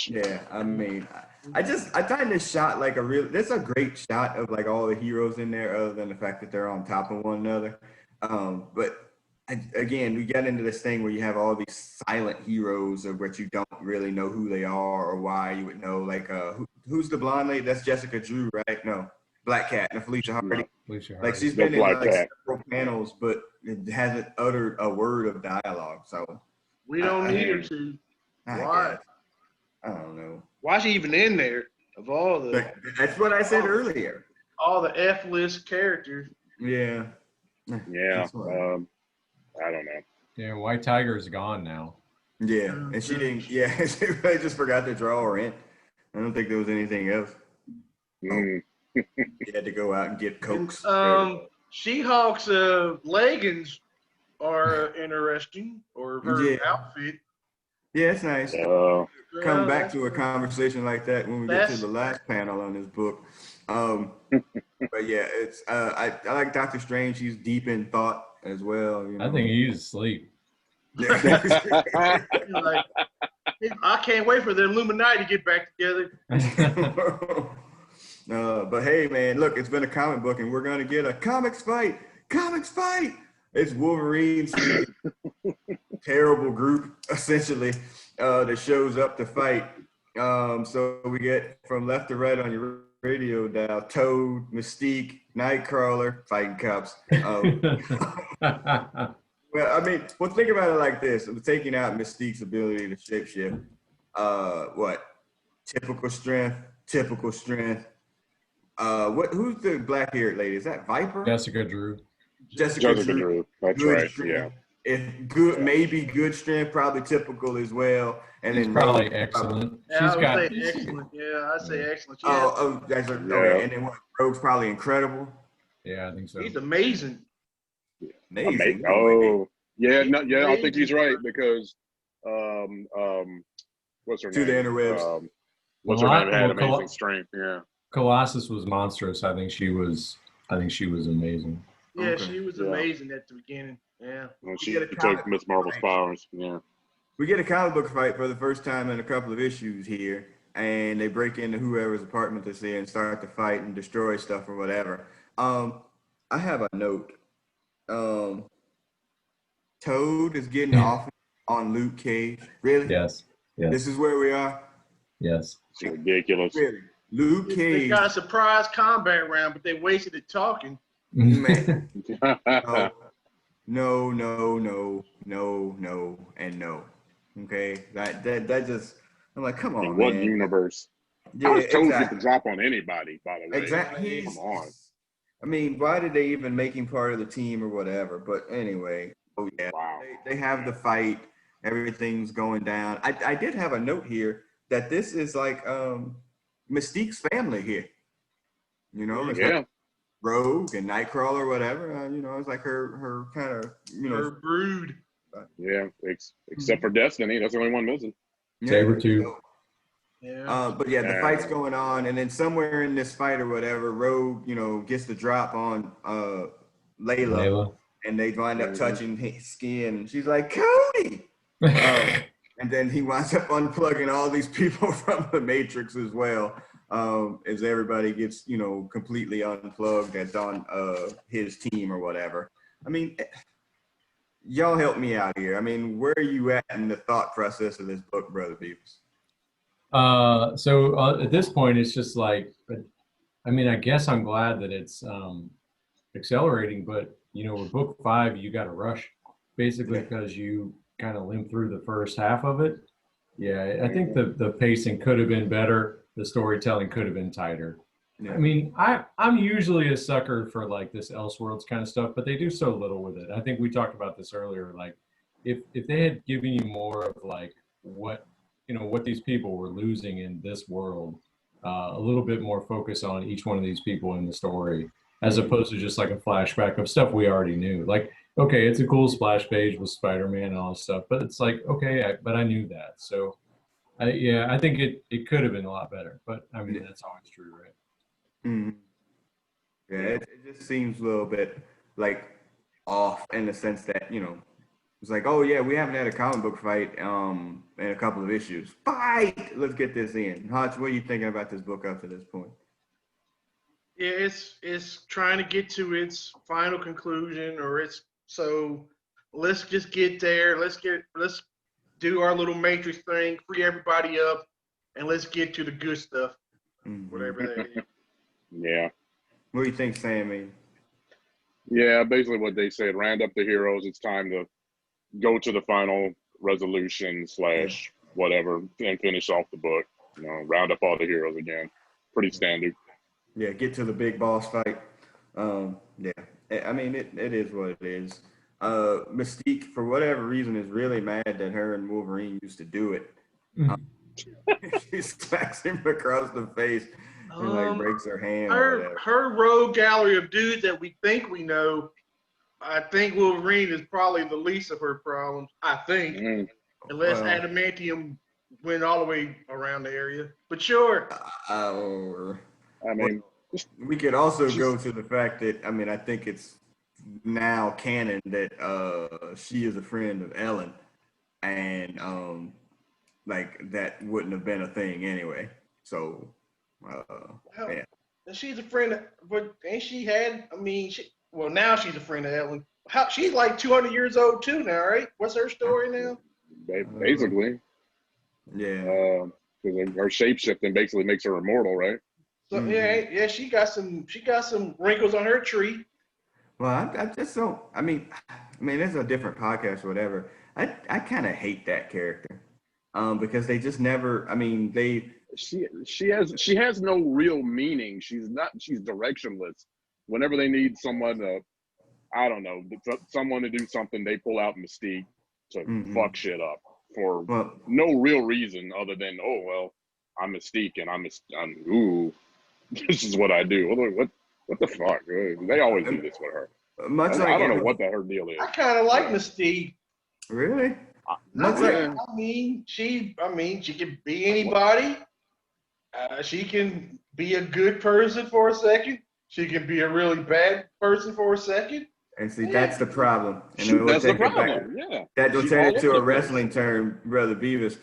Yeah, I mean, I find this shot like there's a great shot of like all the heroes in there, other than the fact that they're on top of one another. But again, we get into this thing where you have all these silent heroes of which you don't really know who they are or why you would know. Like, who's the blonde lady? That's Jessica Drew, right? No, Black Cat, and Felicia Hardy. Like, she's been in like several panels, but it hasn't uttered a word of dialogue. So we don't need her to. Why? I don't know. Why is she even in there? Of all the. That's what I said earlier. All the F-list characters. Yeah. Yeah. I don't know. Yeah, White Tiger's gone now. Yeah, and she didn't. Yeah, they just forgot to draw her in. I don't think there was anything else. You had to go out and get cokes. She-Hulk's leggings are interesting, or her outfit. Yeah, it's nice. Come back to a conversation like that when we get to the last panel on this book. But yeah, it's I like Doctor Strange. He's deep in thought as well. I think he's asleep. I can't wait for the Illuminati to get back together. But hey, man, look, it's been a comic book, and we're gonna get a comics fight. It's Wolverine's terrible group, essentially, that shows up to fight. So we get from left to right on your radio dial: Toad, Mystique, Nightcrawler, fighting cops. Well, I mean, think about it like this: taking out Mystique's ability to shapeshift. Typical strength. Who's the black-haired lady? Is that Viper? Jessica Drew. Jessica Drew. That's good right. Strength. Yeah. If good, maybe good strength, probably typical as well. And she's then probably excellent. Yeah, I'd say excellent. Yeah, I'd say excellent. That's okay. And then Rogue's probably incredible. Yeah, I think so. He's amazing. Amazing. Oh, yeah, I think he's right because what's her name? To the interwebs. What's her name? Had amazing strength. Yeah. Colossus was monstrous. I think she was amazing. Yeah, she was amazing at the beginning. Yeah. Well, she took Miss Marvel's powers. Yeah. We get a comic book fight for the first time in a couple of issues here, and they break into whoever's apartment they're in and start to fight and destroy stuff or whatever. I have a note. Toad is getting off on Luke Cage. Really? Yes. This is where we are? Yes. It's ridiculous. Really? Luke Cage. They got a surprise combat round, but they wasted it talking. Man. No, and no. Okay? That just, I'm like, come on, in what universe? Yeah, How does Toad get the drop on anybody, by the way? Exactly. Come on. I mean, why did they even make him part of the team or whatever? But anyway, wow. They have the fight. Everything's going down. I did have a note here that this is like Mystique's family here. It's like Rogue and Nightcrawler or whatever. It's like her kind of, her brood. Yeah, except for Destiny. That's the only one missing. Sabretooth. Yeah. But yeah, the fight's going on, and then somewhere in this fight or whatever, Rogue, gets the drop on Layla, and they wind up touching his skin. She's like, Cody. And then he winds up unplugging all these people from the Matrix as well, as everybody gets, completely unplugged that's on his team or whatever. I mean, y'all help me out here. I mean, where are you at in the thought process of this book, Brother Beavis? So at this point, it's just like, I mean, I guess I'm glad that it's accelerating, but with book 5, you got to rush basically because you kind of limp through the first half of it. Yeah, I think the pacing could have been better. The storytelling could have been tighter. Yeah. I mean, I'm usually a sucker for like this Elseworlds kind of stuff, but they do so little with it. I think we talked about this earlier. Like, if they had given you more of like what these people were losing in this world, a little bit more focus on each one of these people in the story, as opposed to just like a flashback of stuff we already knew. Like, okay, it's a cool splash page with Spider-Man and all this stuff, but it's like, okay, but I knew that. So, I think it could have been a lot better, but I mean, that's always true, right? Mm-hmm. Yeah, it just seems a little bit like off in the sense that, it's like, oh yeah, we haven't had a comic book fight in a couple of issues. Fight! Let's get this in. Hutch, what are you thinking about this book up to this point? Yeah, it's trying to get to its final conclusion, so let's just get there. Let's do our little Matrix thing, free everybody up, and let's get to the good stuff, whatever that is. Yeah. What do you think, Sammy? Yeah, basically what they said, round up the heroes. It's time to go to the final resolution / whatever and finish off the book. Round up all the heroes again. Pretty standard. Yeah, get to the big boss fight. Yeah, I mean, it is what it is. Mystique, for whatever reason, is really mad that her and Wolverine used to do it. She smacks him across the face and like breaks her hand. Her rogue gallery of dudes that we think we know. I think Wolverine is probably the least of her problems. I think, unless Adamantium went all the way around the area. But sure. I mean, we could also go to the fact that I think it's now canon that she is a friend of Ellen, and like that wouldn't have been a thing anyway. So, yeah. She's a friend, but ain't she had? Now she's a friend of Ellen. She's like 200 years old too now, right? What's her story now? Basically, yeah. Because her shapeshifting basically makes her immortal, right? So yeah, she got some wrinkles on her tree. Well, I just don't. I mean, it's a different podcast or whatever. I kind of hate that character, because they just never. She has no real meaning. She's directionless. Whenever they need someone to, I don't know, someone to do something, they pull out Mystique to fuck shit up for no real reason other than, oh well, I'm Mystique and I'm this is what I do. What the fuck? They always do this with her. I don't know what her deal is. I kind of like Mystique. Really? She can be anybody. She can be a good person for a second. She can be a really bad person for a second. And see, that's the problem. And that's the problem. That will turn into a wrestling term, Brother Beavis.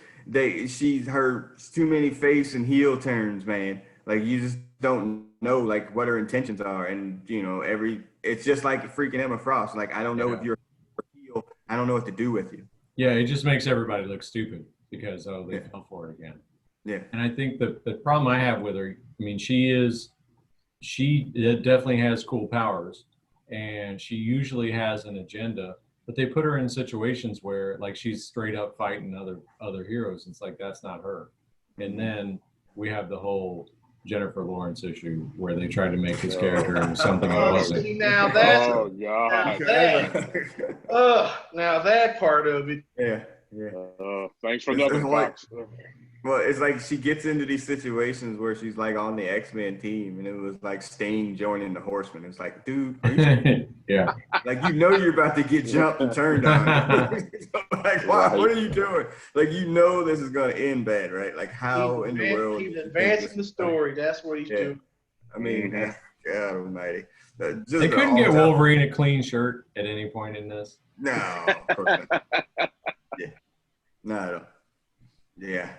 She's her too many face and heel turns, man. Like you just don't know like what her intentions are, and it's just like freaking Emma Frost. Like I don't know if you're a heel. I don't know what to do with you. Yeah, it just makes everybody look stupid because they fell for it again. Yeah, and I think the problem I have with her, she definitely has cool powers, and she usually has an agenda. But they put her in situations where like she's straight up fighting other heroes. It's like that's not her. And then we have the whole Jennifer Lawrence issue where they tried to make his character something it wasn't. Now that's God. Now that part of it. Yeah. Thanks for nothing, Fox. Well, it's like she gets into these situations where she's like on the X-Men team, and it was like Sting joining the Horsemen. It's like, dude, yeah, like you're about to get jumped and turned on. Like, wow, what are you doing? Like this is gonna end bad, right? Like how in the world? He's advancing the story. That's what he's doing. God Almighty. They couldn't get Wolverine a clean shirt at any point in this. No, of course not. Yeah, no. Yeah.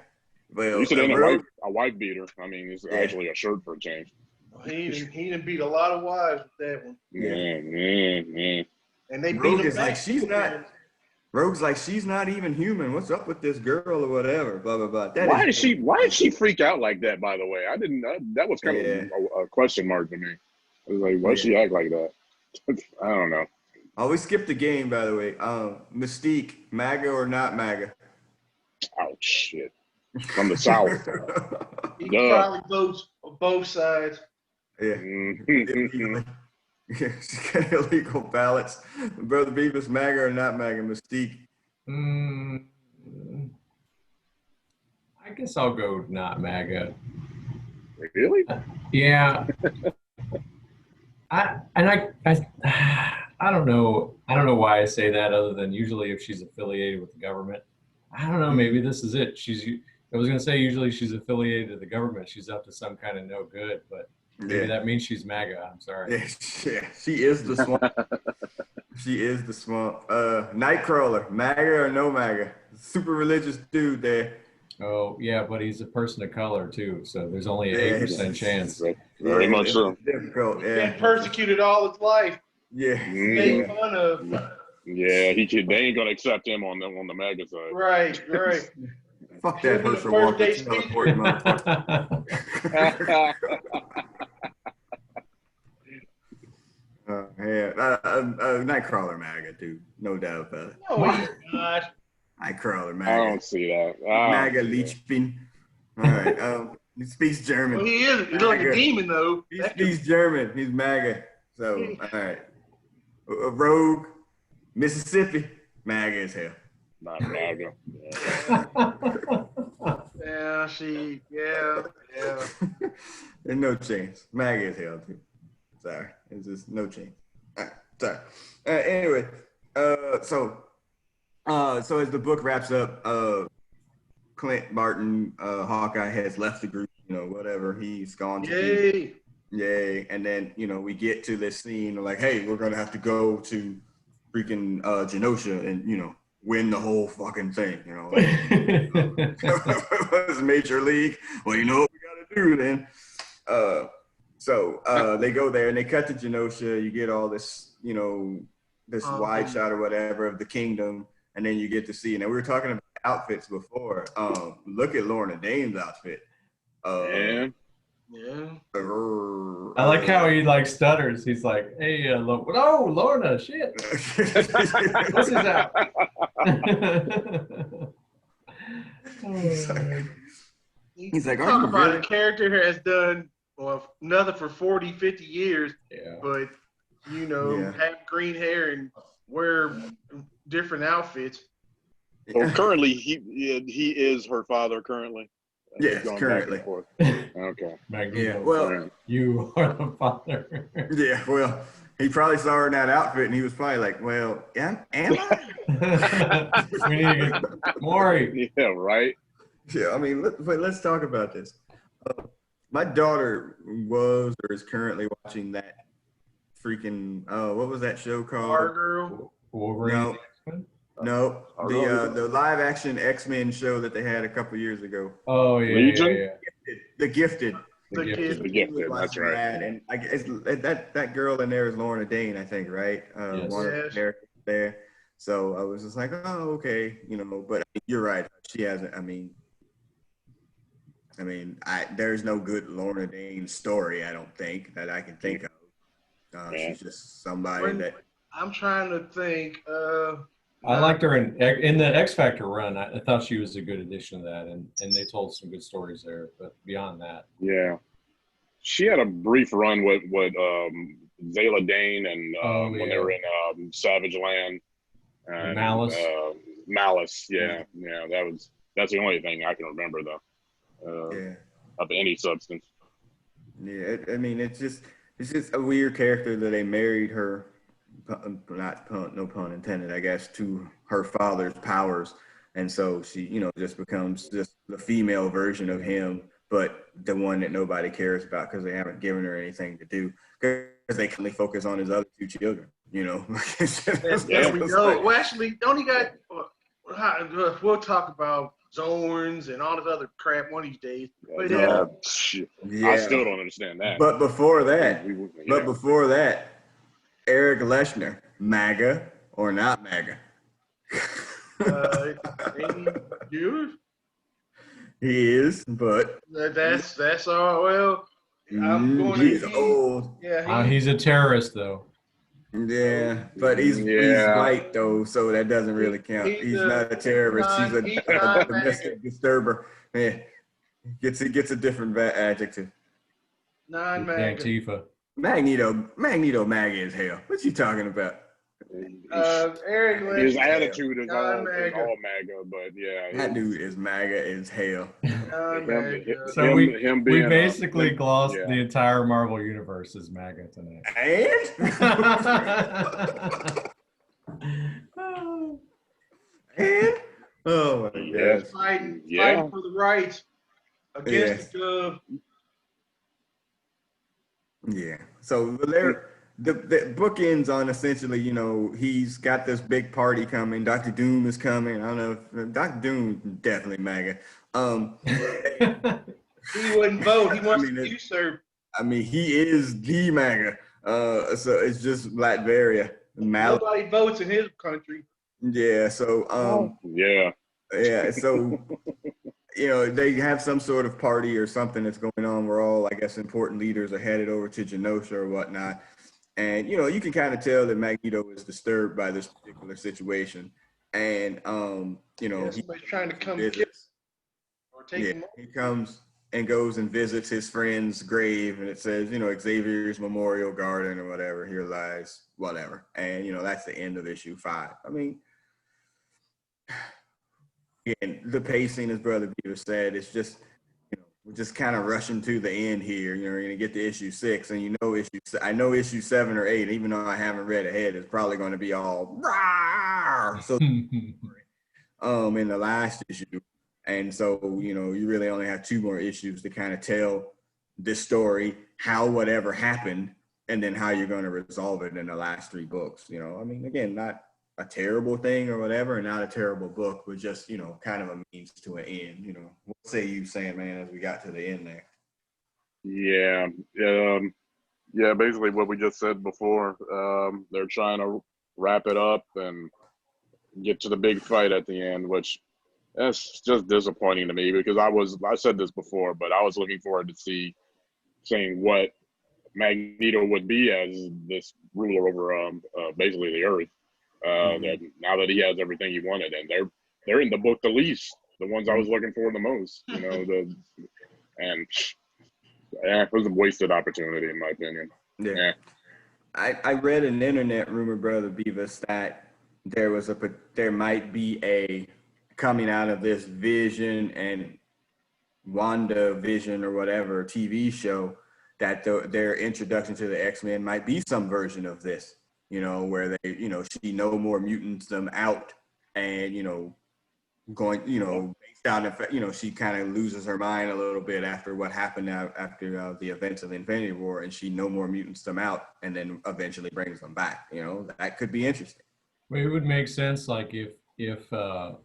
Well, You said in Rogue, a wife beater. I mean, it's actually a shirt for a change. He done beat a lot of wives with that one. Yeah. And they beat Rogue him is like, back. Rogue's like, she's not even human. What's up with this girl or whatever? Blah blah blah. Why did she freak out like that? By the way, I didn't. That was kind of a question mark to me. I was like, why does she act like that? I don't know. Oh, we skipped the game, by the way. Mystique, MAGA or not MAGA? Oh shit! From the South. He probably votes both sides. Yeah. She's got illegal ballots. Brother Beavis, MAGA or not MAGA? Mystique. I guess I'll go not MAGA. Really? Yeah. I don't know. I don't know why I say that, other than usually if she's affiliated with the government. I don't know. Maybe this is it. I was gonna say usually she's affiliated to the government. She's up to some kind of no good, but maybe that means she's MAGA. I'm sorry. Yeah, she is the swamp. She is the swamp. Nightcrawler, MAGA or no MAGA? Super religious dude there. Oh yeah, but he's a person of color too, so there's only an 8% chance. Very much so. Difficult. He's been persecuted all his life. Yeah. Made fun of. Yeah, they ain't gonna accept him on the MAGA side. Right. Fuck that Herschel Walker. Nightcrawler MAGA, dude. No doubt about it. No, he's not. Nightcrawler MAGA. I don't see that. MAGA Leechpin. All right. He speaks German. Well, he is. He's like a demon, though. He speaks German. He's MAGA. So, all right. Rogue, Mississippi, MAGA as hell. Not MAGA. Yeah. There's no chance. MAGA as hell, too. Sorry. There's just no chance. All right. Sorry. Anyway, so as the book wraps up, Clint Barton, Hawkeye, has left the group, whatever. He's gone to Yay. And then, we get to this scene like, hey, we're going to have to go to freaking Genosha and, win the whole fucking thing, It's Major League. Well, you know what we got to do then. So they go there and they cut to Genosha. You get all this, this wide shot or whatever of the kingdom. And then you get to see, and we were talking about outfits before. Look at Lorna Dane's outfit. Yeah. I like how he stutters. He's like, "Hey, Lorna, shit, what's his out?" He's like, talk about a character who has done nothing for 40, 50 years, but have green hair and wear different outfits. Well, currently he is her father. Currently. Yes, currently. Okay. Magneto, yeah, well, you are the father. Yeah, well, he probably saw her in that outfit and he was probably like, well, am I? We need to get Maury. Yeah, right. Yeah, I mean, let's talk about this. My daughter was or is currently watching that freaking, what was that show called? Stargirl? Wolverine. No, the live action X-Men show that they had a couple years ago. Oh yeah. The Gifted. The Gifted. That's right. And I guess that girl in there is Lorna Dane, I think, right? One of the characters there. So I was just like, oh, okay, But you're right. She hasn't. I mean, there's no good Lorna Dane story. I don't think that I can think of. She's just somebody that. I'm trying to think. I liked her in the X Factor run. I thought she was a good addition to that, and they told some good stories there. But beyond that, she had a brief run with Zayla Dane and when they were in Savage Land and Malice. Malice, that's the only thing I can remember though. Of any substance. Yeah, it's just a weird character that they married her. No pun intended, I guess, to her father's powers, and so she, just becomes just the female version of him, but the one that nobody cares about because they haven't given her anything to do because they can focus on his other two children. There we go. Well, actually, only got. We'll talk about Zorns and all this other crap one of these days. But Shit. Yeah. I still don't understand that. But before that, Eric Leshner, MAGA or not MAGA? He is, but that's all. Well, I'm going. He's old. Yeah, he's a terrorist though. Yeah, but he's white though, so that doesn't really count. He's not a terrorist. He's a domestic disturber. Yeah, gets a different adjective. Non-MAGA. Antifa. Magneto MAGA as hell. What you talking about? Eric Leshner. His attitude is all MAGA, but yeah. That dude is MAGA as hell. So we basically glossed the entire Marvel universe as MAGA tonight. And? Oh my God. Fighting for the rights against the gov. Yeah. So the book ends on essentially, he's got this big party coming. Dr. Doom is coming. I don't know if Dr. Doom definitely MAGA. He wouldn't vote. He wants to usurp. I mean, he is the MAGA. So it's just Latveria. Nobody votes in his country. Yeah. So So they have some sort of party or something that's going on where all, I guess, important leaders are headed over to Genosha or whatnot. And, you can kind of tell that Magneto is disturbed by this particular situation. And, somebody's trying to come get or take him. He comes and goes and visits his friend's grave, and it says, Xavier's Memorial Garden or whatever, here lies whatever. And, that's the end of issue 5. I mean, again, the pacing, as Brother Beaver said, it's just, we're just kind of rushing to the end here. You're going to get to issue 6, and I know issue 7 or 8, even though I haven't read ahead, it's probably going to be all so in the last issue. And so, you really only have 2 more issues to kind of tell this story, how whatever happened, and then how you're going to resolve it in the last 3 books. I mean, again, not a terrible thing or whatever, and not a terrible book, but just, kind of a means to an end. What say you, Sandman, as we got to the end there? Yeah, basically what we just said before. They're trying to wrap it up and get to the big fight at the end, which that's just disappointing to me because I said this before, but I was looking forward to seeing what Magneto would be as this ruler over basically the Earth. That now that he has everything he wanted, and they're in the book the least, the ones I was looking for the most, it was a wasted opportunity in my opinion. Yeah. I read an internet rumor, Brother Beavis, that there might be a coming out of this Vision and WandaVision or whatever TV show that their introduction to the X-Men might be some version of this. Where they, she no more mutants them out and, going, based out of, she kind of loses her mind a little bit after what happened after the events of the Infinity War, and she no more mutants them out and then eventually brings them back. That could be interesting. Well, it would make sense, like if the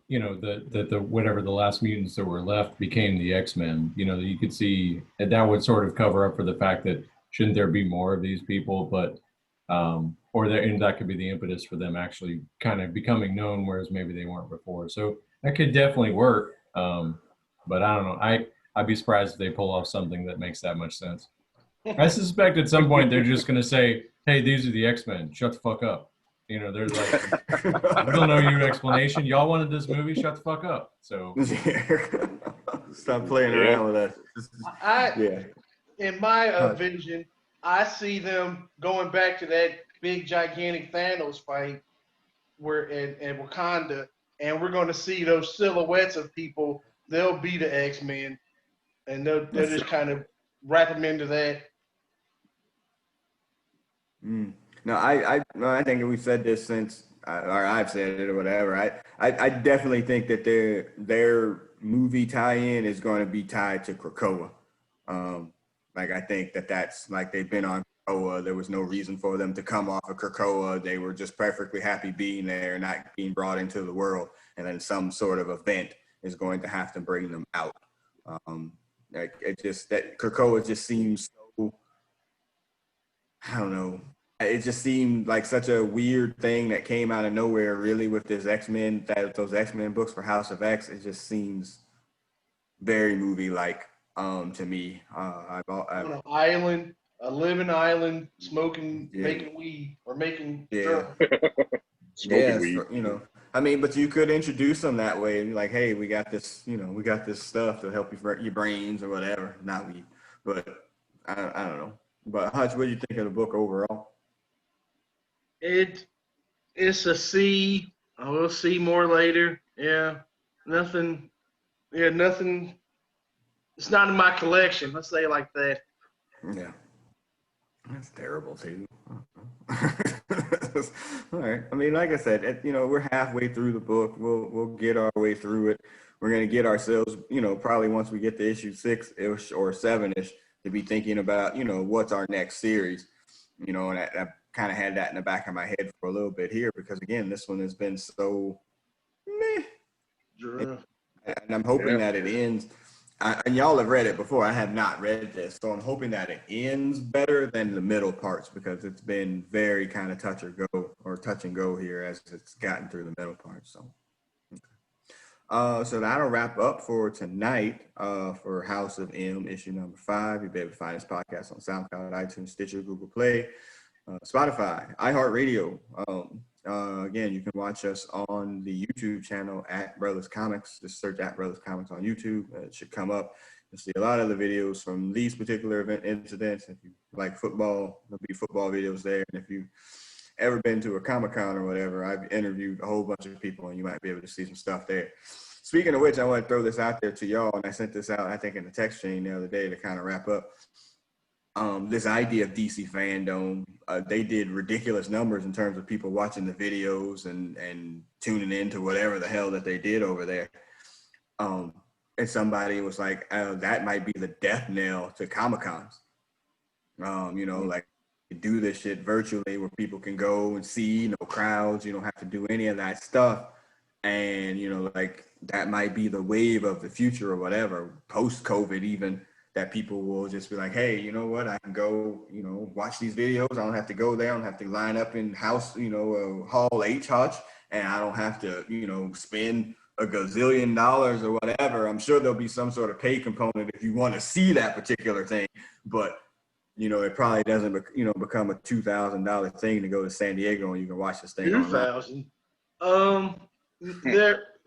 whatever the last mutants that were left became the X-Men, you could see that would sort of cover up for the fact that shouldn't there be more of these people, but and that could be the impetus for them actually kind of becoming known, whereas maybe they weren't before. So that could definitely work. But I don't know. I'd be surprised if they pull off something that makes that much sense. I suspect at some point they're just going to say, "Hey, these are the X-Men. Shut the fuck up." There's like, we don't know your explanation. Y'all wanted this movie. Shut the fuck up. So stop playing around with us. In my vision, I see them going back to that big, gigantic Thanos fight in Wakanda, and we're going to see those silhouettes of people. They'll be the X-Men, and they'll just kind of wrap them into that. No, I think we said this since, or I've said it or whatever. I definitely think that their movie tie-in is going to be tied to Krakoa. I think that's like they've been on Krakoa. There was no reason for them to come off of Krakoa. They were just perfectly happy being there, not being brought into the world. And then some sort of event is going to have to bring them out. Like it just that Krakoa just seems so, I don't know. It just seemed like such a weird thing that came out of nowhere, really, with this X-Men, those X-Men books for House of X. It just seems very movie-like to me. On an island, a living island, smoking, making weed, or making drugs. Smoking weed. You know, I mean, but you could introduce them that way, like, hey, we got this, you know, we got this stuff to help you for your brains or whatever. Not weed, but I don't know. But Hutch, what do you think of the book overall? It's a C. I will see more later. Yeah, nothing. Yeah, nothing. It's not in my collection. Let's say it like that. Yeah, that's terrible too. All right. I mean, like I said, you know, we're halfway through the book. We'll get our way through it. We're gonna get ourselves, you know, probably once we get to issue 6-ish or 7-ish, to be thinking about, you know, what's our next series. You know, and I kind of had that in the back of my head for a little bit here because, again, this one has been so meh. And I'm hoping that it ends. And y'all have read it before. I have not read this, so I'm hoping that it ends better than the middle parts because it's been very kind of touch and go here as it's gotten through the middle parts. So that'll wrap up for tonight for House of M issue number 5. You'll be able to find this podcast on SoundCloud, iTunes, Stitcher, Google Play, Spotify, iHeartRadio. Again, you can watch us on the YouTube channel at Brothascomics. Just search at Brothascomics on YouTube. It should come up. You'll see a lot of the videos from these particular incidents. If you like football, there'll be football videos there. And if you've ever been to a Comic-Con or whatever, I've interviewed a whole bunch of people, and you might be able to see some stuff there. Speaking of which, I want to throw this out there to y'all, and I sent this out, I think, in the text chain the other day to kind of wrap up. This idea of DC fandom, they did ridiculous numbers in terms of people watching the videos and tuning into whatever the hell that they did over there. And somebody was like, that might be the death knell to Comic-Cons. You know, like, do this shit virtually where people can go and see, no crowds, you don't have to do any of that stuff. And, you know, like, that might be the wave of the future or whatever, post-COVID even, that people will just be like, hey, you know what, I can go, you know, watch these videos. I don't have to go there. I don't have to line up in house, you know, Hall H Hutch, and I don't have to, you know, spend a gazillion dollars or whatever. I'm sure there'll be some sort of pay component if you want to see that particular thing, but, you know, it probably doesn't, you know, become a $2,000 thing to go to San Diego and you can watch this thing. $2,000.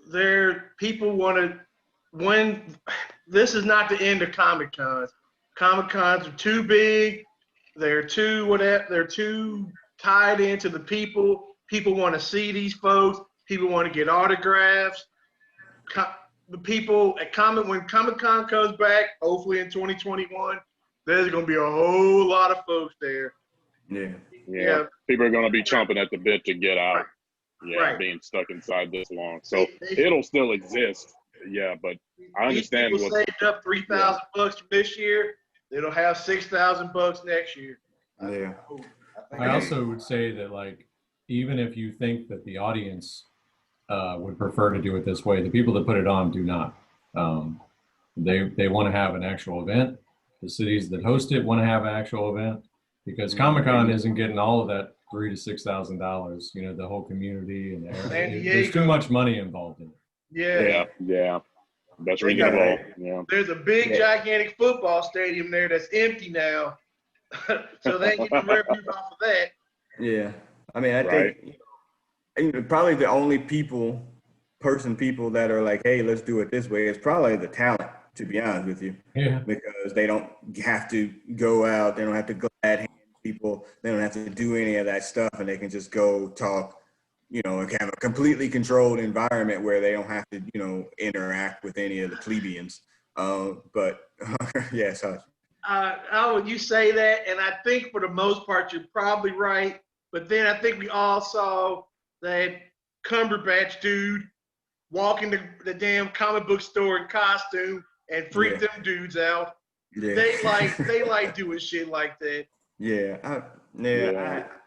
There people want to, when this is not the end of Comic-Cons. Comic-Cons are too big. They're too tied into the people. People want to see these folks. People want to get autographs. The people at when Comic-Con comes back, hopefully in 2021, there's going to be a whole lot of folks there. Yeah. People are going to be chomping at the bit to get out. Being stuck inside this long. So it'll still exist. Yeah, but I understand what saved up $3,000 from this year. It'll have $6,000 next year. Yeah. I also would say that, like, even if you think that the audience would prefer to do it this way, the people that put it on do not. They want to have an actual event. The cities that host it want to have an actual event because Comic-Con isn't getting all of that $3,000 to $6,000. You know, the whole community and there's too much money involved in it. Yeah. That's reasonable. There's a big, gigantic football stadium there that's empty now, so they get the revenue off of that. Yeah, I mean, I think you know, probably the only people that are like, hey, let's do it this way is probably the talent. To be honest with you, because they don't have to go out, they don't have to glad hand people, they don't have to do any of that stuff, and they can just go talk. You know, and have a completely controlled environment where they don't have to, you know, interact with any of the plebeians. But yes, you say that, and I think for the most part you're probably right. But then I think we all saw that Cumberbatch dude walk into the damn comic book store in costume and freak them dudes out. Yeah. They like doing shit like that.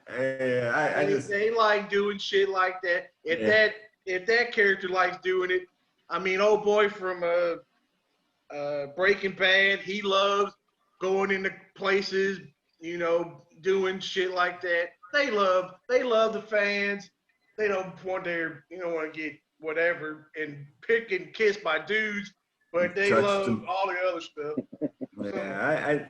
I just they like doing shit like that. If that character likes doing it, I mean, old boy from Breaking Bad, he loves going into places, you know, doing shit like that. They love the fans. They don't want to get whatever and pick and kiss by dudes, but they love all the other stuff. Yeah,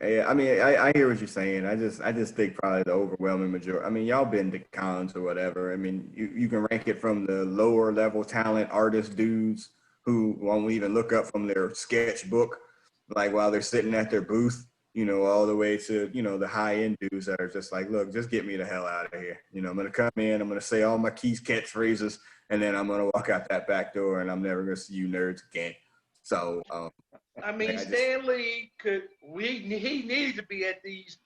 I hear what you're saying. I just think probably the overwhelming majority. I mean, y'all been to cons or whatever. I mean, you can rank it from the lower level talent artist dudes who won't even look up from their sketchbook, like while they're sitting at their booth, you know, all the way to, you know, the high end dudes that are just like, look, just get me the hell out of here. You know, I'm gonna come in, I'm gonna say all my key catchphrases, and then I'm gonna walk out that back door, and I'm never gonna see you nerds again. So. I mean, Stan Lee he needed to be at these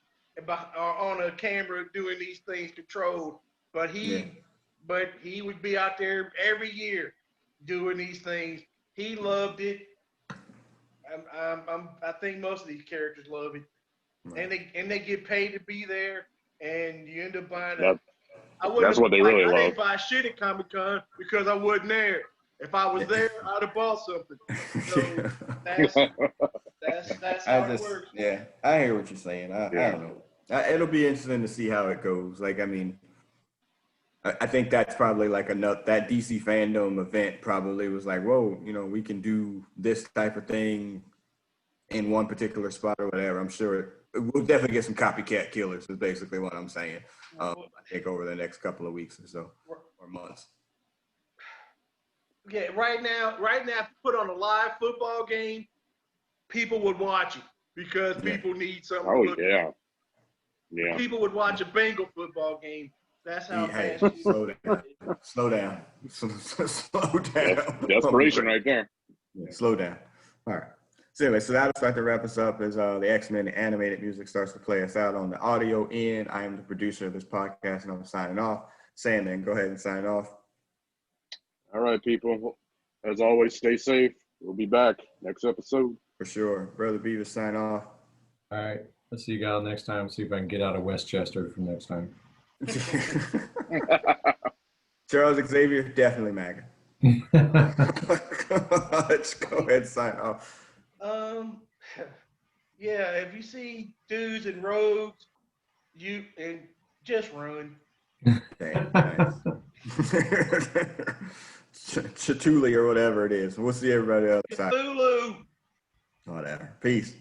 on a camera doing these things controlled, but he would be out there every year doing these things. He loved it. I think most of these characters love it, and they get paid to be there, and you end up buying it. That's what they really love. I didn't buy shit at Comic-Con because I wasn't there. If I was there, I'd have bought something. So that's how it works. Yeah, I hear what you're saying. I don't know. It'll be interesting to see how it goes. Like, I mean, I think that's probably like that DC fandom event probably was like, whoa, you know, we can do this type of thing in one particular spot or whatever. I'm sure we'll definitely get some copycat killers is basically what I'm saying. I think over the next couple of weeks or so, or months. Yeah, right now, if you put on a live football game, people would watch it because people need something to look at. Yeah. People would watch a Bengal football game. That's how fast slow down. Slow down. Slow down. Desperation right there. Yeah, slow down. All right. So anyway, so that'll start to wrap us up as the X-Men animated music starts to play us out on the audio end. I am the producer of this podcast, and I'm signing off. Sandman, go ahead and sign off. All right, people. As always, stay safe. We'll be back next episode. For sure. Brother Beavis, sign off. All right. Let's see you guys next time. See if I can get out of Westchester from next time. Charles Xavier, definitely MAGA. Let's go ahead and sign off. Yeah, if you see dudes in robes, just run. Okay, nice. Chatuli or whatever it is. We'll see everybody else. Cthulhu. Whatever. Peace.